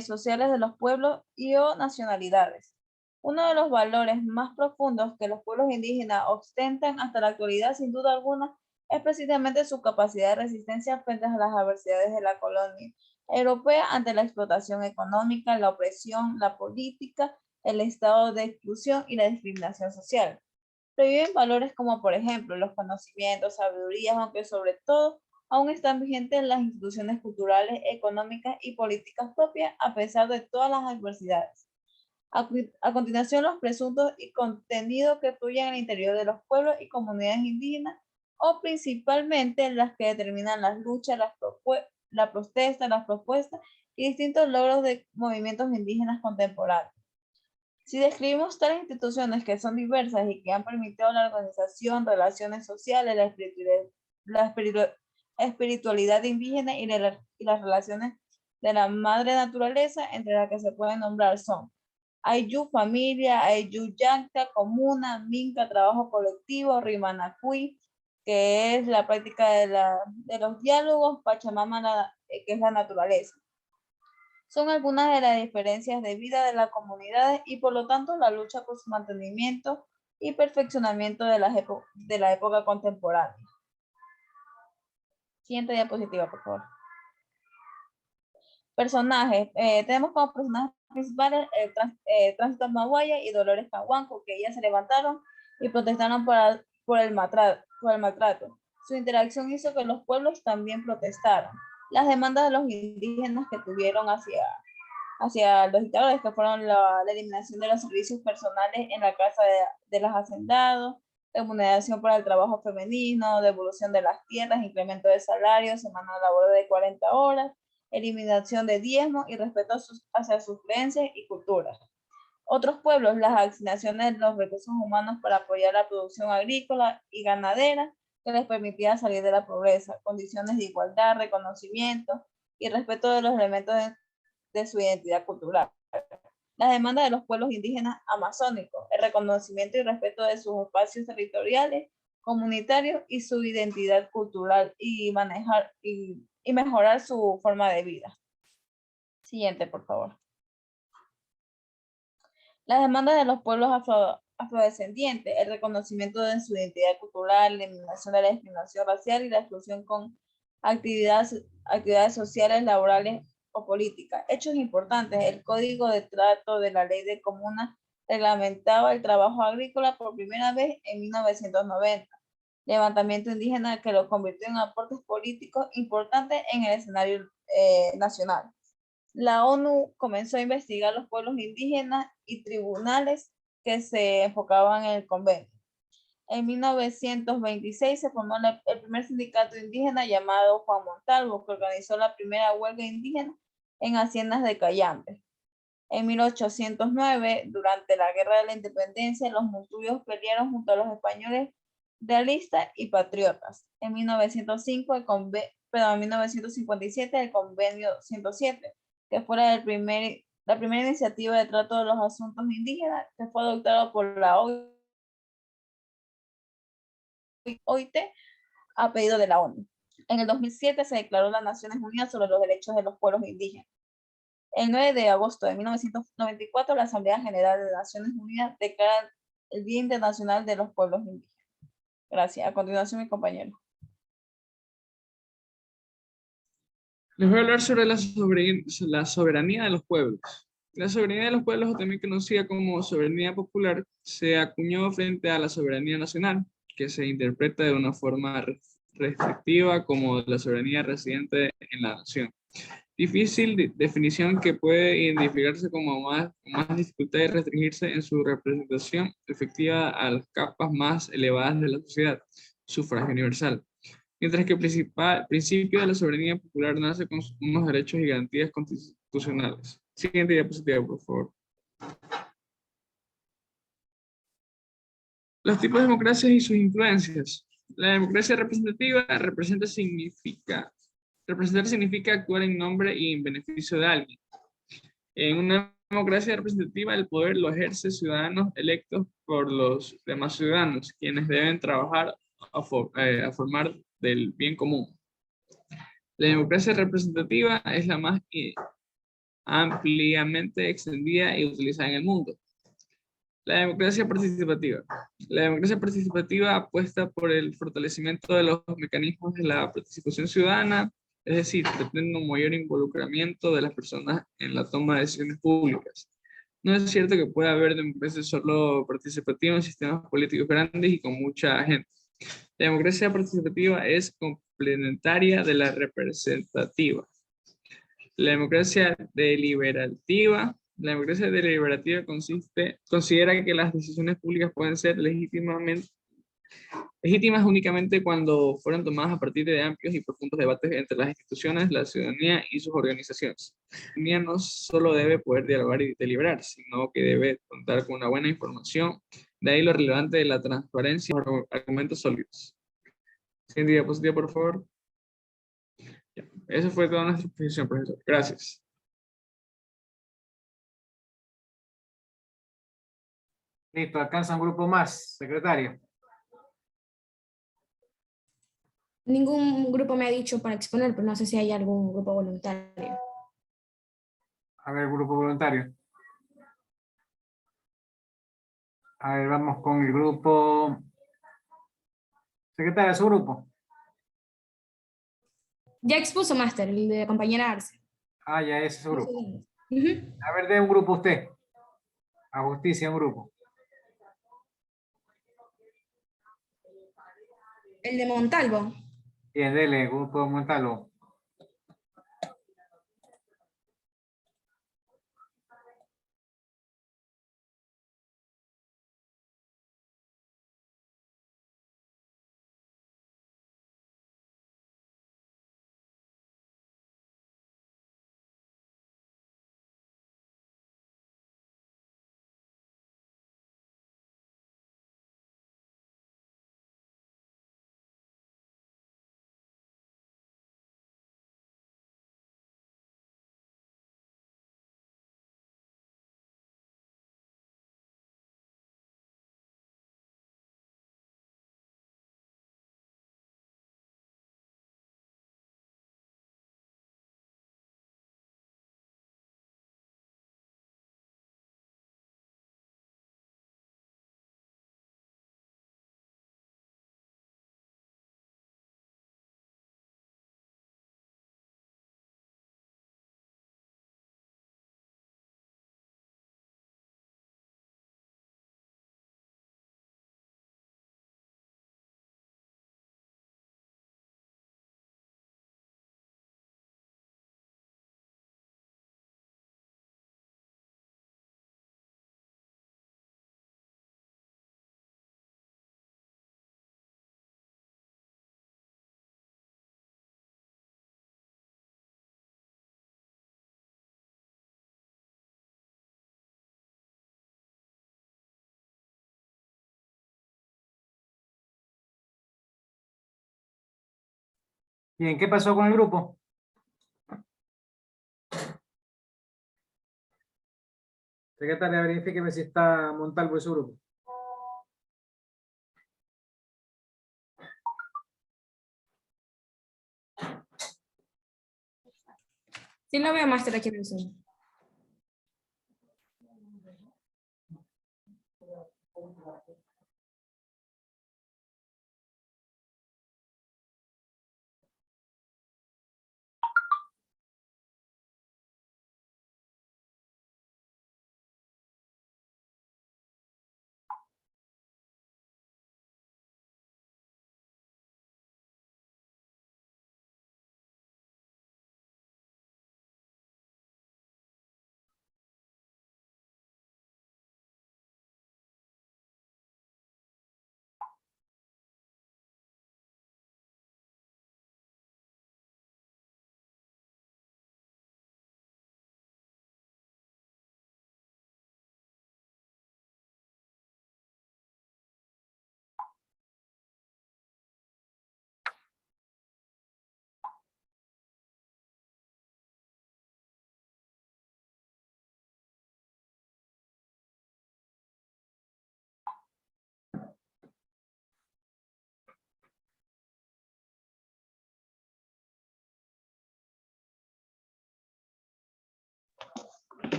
sociales de los pueblos y o nacionalidades. Uno de los valores más profundos que los pueblos indígenas ostentan hasta la actualidad, sin duda alguna, es precisamente su capacidad de resistencia frente a las adversidades de la colonia europea ante la explotación económica, la opresión, la política, el estado de exclusión y la discriminación social. Reviven valores como, por ejemplo, los conocimientos, sabidurías, aunque sobre todo aún están vigentes las instituciones culturales, económicas y políticas propias a pesar de todas las adversidades. A continuación, los presuntos y contenidos que fluyen en el interior de los pueblos y comunidades indígenas, o principalmente las que determinan las luchas, la protesta, las propuestas y distintos logros de movimientos indígenas contemporáneos. Si describimos tales instituciones que son diversas y que han permitido la organización, relaciones sociales, la espiritualidad indígena y las relaciones de la madre naturaleza, entre las que se pueden nombrar son Ayllu, familia; Ayllu, Yacta, comuna; Minca, trabajo colectivo; Rimanacuy, que es la práctica de los diálogos; Pachamama, que es la naturaleza. Son algunas de las diferencias de vida de las comunidades y por lo tanto la lucha por su mantenimiento y perfeccionamiento de la época contemporánea. Siguiente diapositiva, por favor. Personajes. Tenemos como personajes principales Tránsito Maguaya y Dolores Caguanco, que ellas se levantaron y protestaron por el maltrato. Su interacción hizo que los pueblos también protestaran. Las demandas de los indígenas que tuvieron hacia los dictadores, que fueron la eliminación de los servicios personales en la casa de los hacendados, remuneración para el trabajo femenino, devolución de las tierras, incremento de salarios, semana laboral de 40 horas, eliminación de diezmos y respeto hacia sus creencias y culturas. Otros pueblos, las asignaciones de los recursos humanos para apoyar la producción agrícola y ganadera, que les permitía salir de la pobreza, condiciones de igualdad, reconocimiento y respeto de los elementos de su identidad cultural. Las demandas de los pueblos indígenas amazónicos, el reconocimiento y respeto de sus espacios territoriales, comunitarios y su identidad cultural y mejorar su forma de vida. Siguiente, por favor. Las demandas de los pueblos afrodescendientes, el reconocimiento de su identidad cultural, la eliminación de la discriminación racial y la exclusión con actividades sociales, laborales o políticas. Hechos importantes: el Código de Trato de la Ley de Comunas reglamentaba el trabajo agrícola por primera vez en 1990. Levantamiento indígena que lo convirtió en aportes políticos importantes en el escenario nacional. La ONU comenzó a investigar los pueblos indígenas y tribunales que se enfocaban en el convenio. En 1926 se formó el primer sindicato indígena llamado Juan Montalvo, que organizó la primera huelga indígena en haciendas de Cayambe. En 1809, durante la Guerra de la Independencia, los muntuyos pelearon junto a los españoles realistas y patriotas. En 1957, el Convenio 107, que fue la primera iniciativa de trato de los asuntos indígenas, que fue adoptado por la OIT a pedido de la ONU. En el 2007 se declaró las Naciones Unidas sobre los derechos de los pueblos indígenas. El 9 de agosto de 1994, la Asamblea General de Naciones Unidas declara el Día Internacional de los Pueblos Indígenas. Gracias. A continuación, mi compañero. Les voy a hablar sobre la soberanía de los pueblos. La soberanía de los pueblos, o también conocida como soberanía popular, se acuñó frente a la soberanía nacional, que se interpreta de una forma restrictiva como la soberanía residente en la nación. Difícil definición que puede identificarse como más dificultad de restringirse en su representación efectiva a las capas más elevadas de la sociedad, sufragio universal. Mientras que el principio de la soberanía popular nace con unos derechos y garantías constitucionales. Siguiente diapositiva, por favor. Los tipos de democracias y sus influencias. La democracia representativa representar significa actuar en nombre y en beneficio de alguien. En una democracia representativa, el poder lo ejerce ciudadanos electos por los demás ciudadanos, quienes deben trabajar a formar del bien común. La democracia representativa es la más ampliamente extendida y utilizada en el mundo. La democracia participativa. La democracia participativa apuesta por el fortalecimiento de los mecanismos de la participación ciudadana, es decir, pretende un mayor involucramiento de las personas en la toma de decisiones públicas. No es cierto que pueda haber democracia solo participativa en sistemas políticos grandes y con mucha gente. La democracia participativa es complementaria de la representativa. La democracia deliberativa. La democracia deliberativa considera que las decisiones públicas pueden ser legítimas únicamente cuando fueron tomadas a partir de amplios y profundos debates entre las instituciones, la ciudadanía y sus organizaciones. La ciudadanía no solo debe poder dialogar y deliberar, sino que debe contar con una buena información. De ahí lo relevante de la transparencia y los argumentos sólidos. Siguiente diapositiva, por favor. Ya. Eso fue toda nuestra exposición, profesor. Gracias. Listo, alcanza un grupo más, secretario. Ningún grupo me ha dicho para exponer, pero no sé si hay algún grupo voluntario. A ver, grupo voluntario. A ver, vamos con el grupo. Secretaria, su grupo. Ya expuso, Máster, el de compañera Arce. Ah, ya ese es su grupo. Ujú. A ver, de un grupo usted. A justicia, un grupo. El de Montalvo. Bien, dele, grupo de Montalvo. Bien, ¿qué pasó con el grupo? Secretaria, verifíqueme si está Montalvo en su grupo. Sí lo veo, Máster, aquí en el Zoom.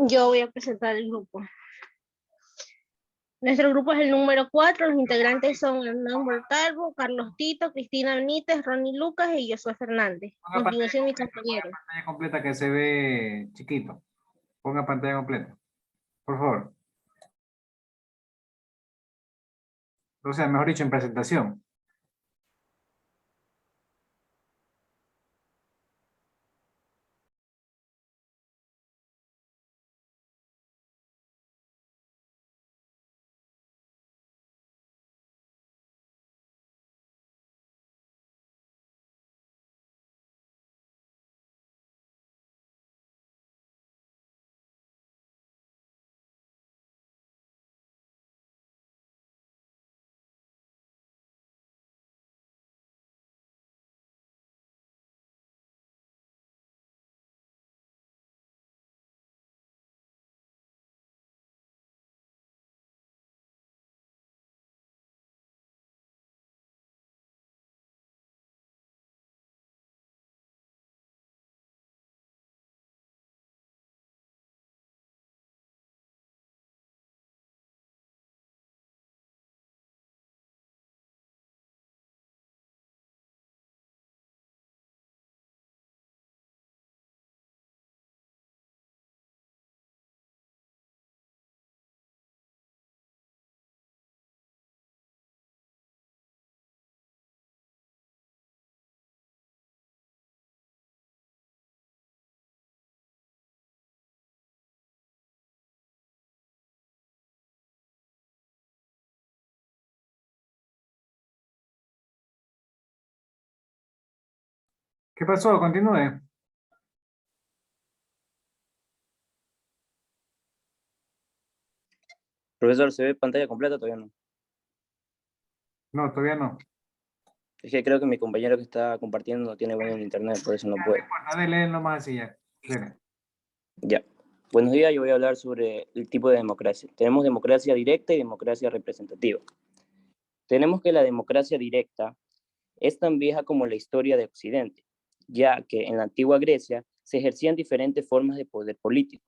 Yo voy a presentar el grupo. Nuestro grupo es el número 4. Los integrantes son Hernán Montalvo, Carlos Tito, Cristina Benítez, Ronnie Lucas y Josué Fernández. Ponga Continuación, mi compañero. pantalla completa que se ve chiquito. Ponga pantalla completa, por favor. O sea, mejor dicho, en presentación. ¿Qué pasó? Continúe. Profesor, ¿se ve pantalla completa? Todavía no. No, todavía no. Es que creo que mi compañero que está compartiendo no tiene buen internet, por eso no puede. Dele nomás así ya. Dele. Ya. Buenos días, yo voy a hablar sobre el tipo de democracia. Tenemos democracia directa y democracia representativa. Tenemos que la democracia directa es tan vieja como la historia de Occidente, ya que en la antigua Grecia se ejercían diferentes formas de poder político.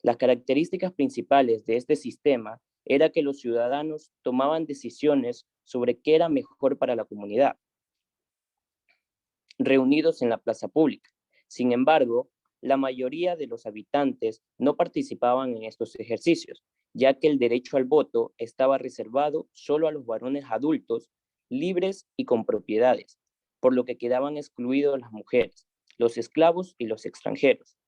Las características principales de este sistema era que los ciudadanos tomaban decisiones sobre qué era mejor para la comunidad, reunidos en la plaza pública. Sin embargo, la mayoría de los habitantes no participaban en estos ejercicios, ya que el derecho al voto estaba reservado solo a los varones adultos, libres y con propiedades, por lo que quedaban excluidos las mujeres, los esclavos y los extranjeros.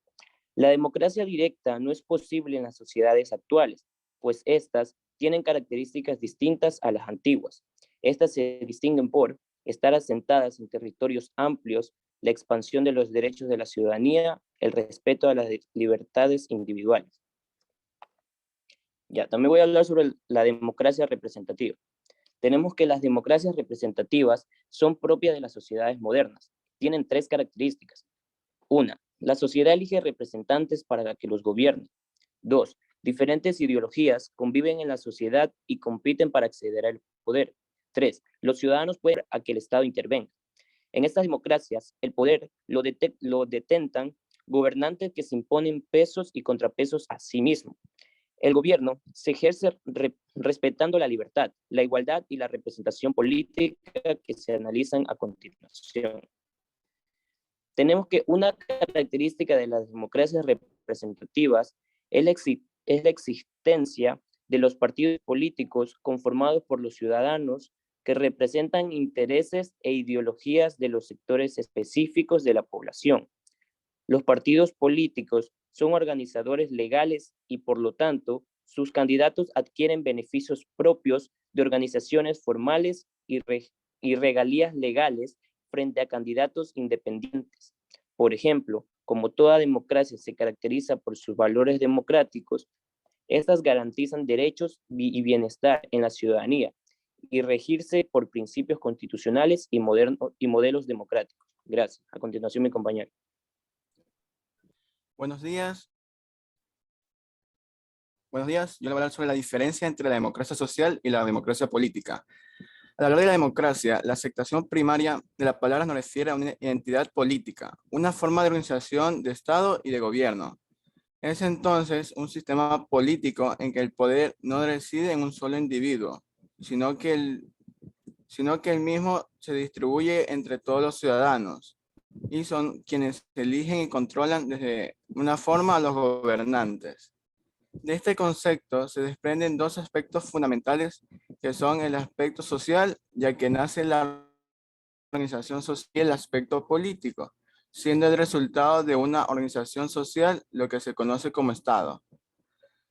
La democracia directa no es posible en las sociedades actuales, pues estas tienen características distintas a las antiguas. Estas se distinguen por estar asentadas en territorios amplios, la expansión de los derechos de la ciudadanía, el respeto a las libertades individuales. Ya, también voy a hablar sobre la democracia representativa. Tenemos que las democracias representativas son propias de las sociedades modernas. Tienen 3 características. 1. La sociedad elige representantes para que los gobiernen. 2. Diferentes ideologías conviven en la sociedad y compiten para acceder al poder. 3. Los ciudadanos pueden a que el Estado intervenga. En estas democracias, el poder lo detentan gobernantes que se imponen pesos y contrapesos a sí mismos. El gobierno se ejerce respetando la libertad, la igualdad y la representación política que se analizan a continuación. Tenemos que una característica de las democracias representativas es la existencia de los partidos políticos conformados por los ciudadanos que representan intereses e ideologías de los sectores específicos de la población. Los partidos políticos son organizadores legales y, por lo tanto, sus candidatos adquieren beneficios propios de organizaciones formales y regalías legales frente a candidatos independientes. Por ejemplo, como toda democracia se caracteriza por sus valores democráticos, estas garantizan derechos y bienestar en la ciudadanía y regirse por principios constitucionales y modelos democráticos. Gracias. A continuación, mi compañero. Buenos días. Buenos días. Yo le voy a hablar sobre la diferencia entre la democracia social y la democracia política. Al hablar de la democracia, la aceptación primaria de la palabra nos refiere a una identidad política, una forma de organización de Estado y de gobierno. Es entonces un sistema político en que el poder no reside en un solo individuo, sino que el mismo se distribuye entre todos los ciudadanos y son quienes eligen y controlan desde una forma a los gobernantes. De este concepto se desprenden dos aspectos fundamentales que son el aspecto social, ya que nace la organización social, y el aspecto político, siendo el resultado de una organización social lo que se conoce como Estado.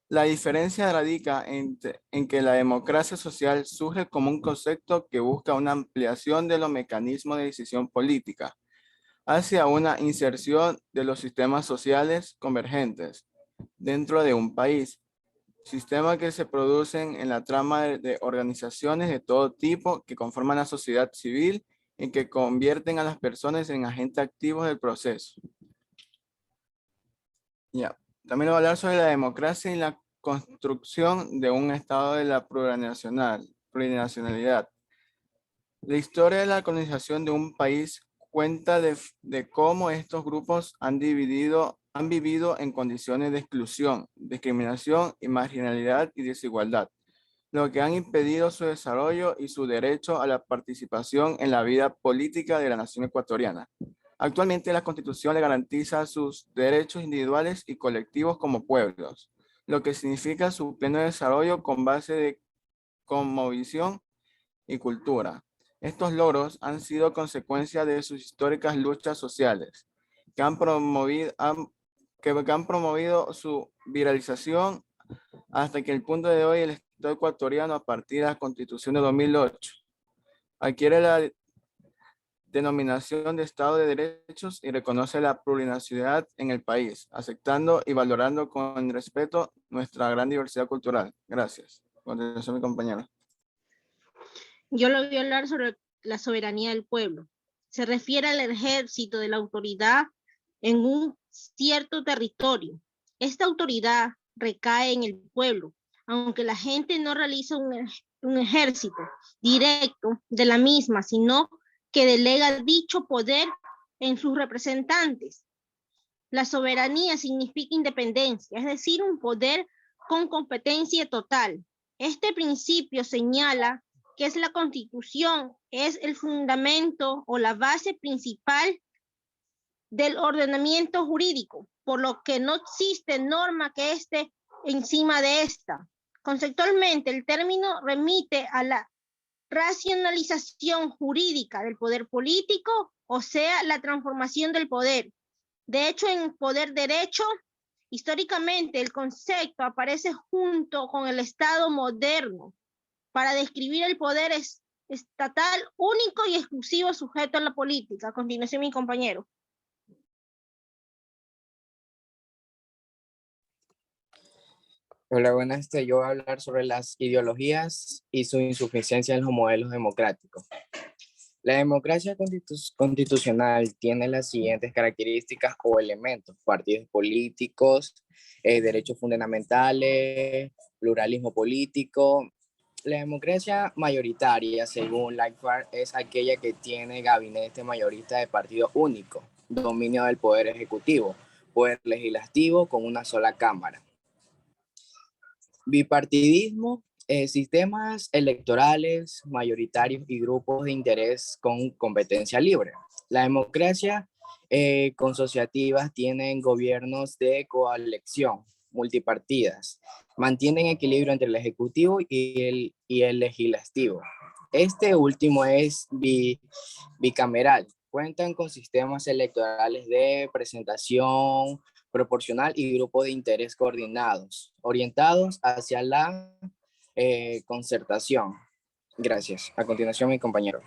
La diferencia radica en que la democracia social surge como un concepto que busca una ampliación de los mecanismos de decisión política hacia una inserción de los sistemas sociales convergentes dentro de un país, sistemas que se producen en la trama de organizaciones de todo tipo que conforman la sociedad civil y que convierten a las personas en agentes activos del proceso. Ya. También voy a hablar sobre la democracia y la construcción de un estado de la plurinacionalidad. La historia de la colonización de un país cuenta de cómo estos grupos han vivido en condiciones de exclusión, discriminación y marginalidad y desigualdad, lo que han impedido su desarrollo y su derecho a la participación en la vida política de la nación ecuatoriana. Actualmente la Constitución le garantiza sus derechos individuales y colectivos como pueblos, lo que significa su pleno desarrollo con base de cosmovisión y cultura. Estos logros han sido consecuencia de sus históricas luchas sociales, que han promovido su viralización hasta que el punto de hoy el Estado ecuatoriano, a partir de la Constitución de 2008, adquiere la denominación de Estado de Derechos y reconoce la plurinacionalidad en el país, aceptando y valorando con respeto nuestra gran diversidad cultural. Gracias. Continuación, mi compañera. Yo le voy a hablar sobre la soberanía del pueblo. Se refiere al ejército de la autoridad en un cierto territorio. Esta autoridad recae en el pueblo, aunque la gente no realiza un ejército directo de la misma, sino que delega dicho poder en sus representantes. La soberanía significa independencia, es decir, un poder con competencia total. Este principio señala que la Constitución es el fundamento o la base principal del ordenamiento jurídico, por lo que no existe norma que esté encima de esta. Conceptualmente, el término remite a la racionalización jurídica del poder político, o sea, la transformación del poder. De hecho, en poder derecho, históricamente el concepto aparece junto con el Estado moderno para describir el poder estatal único y exclusivo sujeto a la política. A continuación, mi compañero. Hola, buenas. Yo voy a hablar sobre las ideologías y su insuficiencia en los modelos democráticos. La democracia constitucional tiene las siguientes características o elementos: partidos políticos, derechos fundamentales, pluralismo político. La democracia mayoritaria, según Lightford, es aquella que tiene gabinete mayorista de partido único, dominio del poder ejecutivo, poder legislativo con una sola cámara. Bipartidismo, sistemas electorales mayoritarios y grupos de interés con competencia libre. La democracia consociativas tienen gobiernos de coalición, multipartidas, mantienen equilibrio entre el ejecutivo y el legislativo. Este último es bicameral. Cuentan con sistemas electorales de presentación proporcional y grupos de interés coordinados, orientados hacia la concertación. Gracias. A continuación, mi compañero.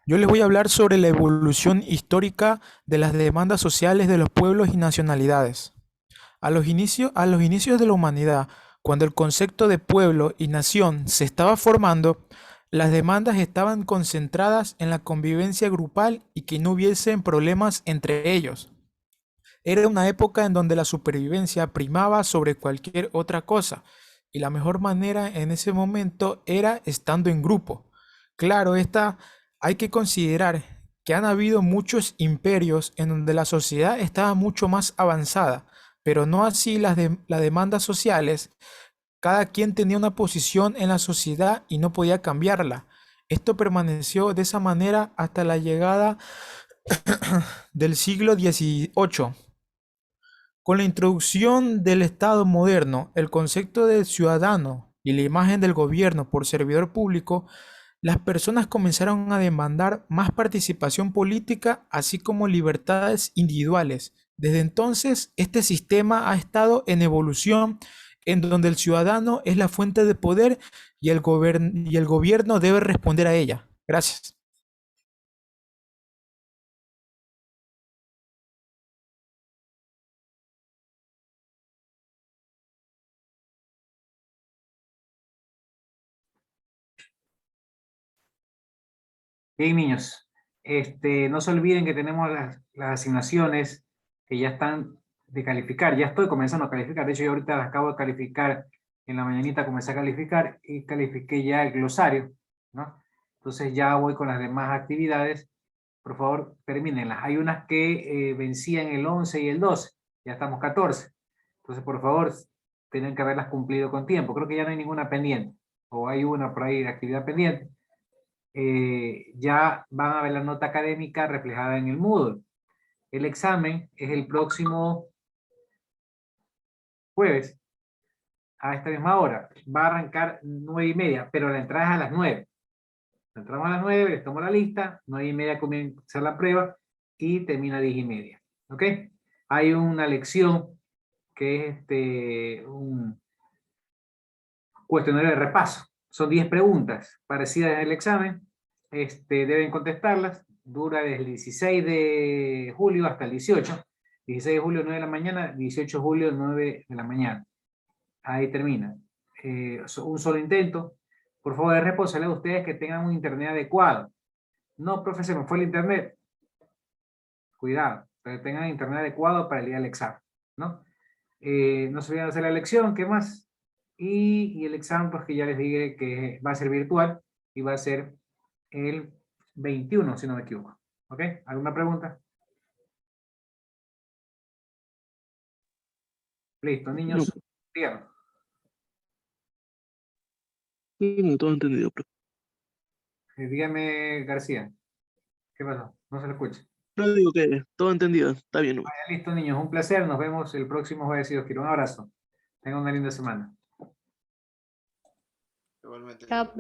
Yo les voy a hablar sobre la evolución histórica de las demandas sociales de los pueblos y nacionalidades. A los inicios de la humanidad, cuando el concepto de pueblo y nación se estaba formando, las demandas estaban concentradas en la convivencia grupal y que no hubiesen problemas entre ellos. Era una época en donde la supervivencia primaba sobre cualquier otra cosa, y la mejor manera en ese momento era estando en grupo. Claro, hay que considerar que han habido muchos imperios en donde la sociedad estaba mucho más avanzada, pero no así las demandas sociales. Cada quien tenía una posición en la sociedad y no podía cambiarla. Esto permaneció de esa manera hasta la llegada del siglo XVIII. Con la introducción del Estado moderno, el concepto de ciudadano y la imagen del gobierno por servidor público, las personas comenzaron a demandar más participación política, así como libertades individuales. Desde entonces, este sistema ha estado en evolución, en donde el ciudadano es la fuente de poder y el gobierno debe responder a ella. Gracias. Bien, niños, no se olviden que tenemos las asignaciones que ya están de calificar. Ya estoy comenzando a calificar. De hecho, yo ahorita las acabo de calificar. En la mañanita comencé a calificar y califiqué ya el glosario, ¿no? Entonces ya voy con las demás actividades. Por favor, termínenlas. Hay unas que vencían el 11 y el 12. Ya estamos 14. Entonces, por favor, tienen que haberlas cumplido con tiempo. Creo que ya no hay ninguna pendiente. O hay una por ahí de actividad pendiente. Ya van a ver la nota académica reflejada en el Moodle. El examen es el próximo jueves, a esta misma hora. Va a arrancar 9:30, pero la entrada es a las 9. Entramos a las 9, les tomo la lista, 9:30 comienza la prueba y termina a 10:30. ¿Ok? Hay una lección que es un cuestionario de repaso. Son 10 preguntas parecidas en el examen. Deben contestarlas. Dura desde el 16 de julio hasta el 18. 16 de julio 9 de la mañana, 18 de julio 9 de la mañana. Ahí termina. Un solo intento. Por favor, es responsabilidad de ustedes que tengan un internet adecuado. No, profesor, me fue el internet. Cuidado, que tengan internet adecuado para el día del examen, ¿no? No se olviden de hacer la lección, ¿qué más? Y el examen, pues que ya les dije que va a ser virtual y va a ser el 21, si no me equivoco. ¿Ok? ¿Alguna pregunta? Listo, niños. Díganme. Todo entendido, profe. Dígame, García. ¿Qué pasó? No se le escucha. No digo que todo entendido, está bien. Vaya, listo, niños. Un placer. Nos vemos el próximo jueves si Dios quiere. Un abrazo. Tengan una linda semana. Igualmente. Chao, profe.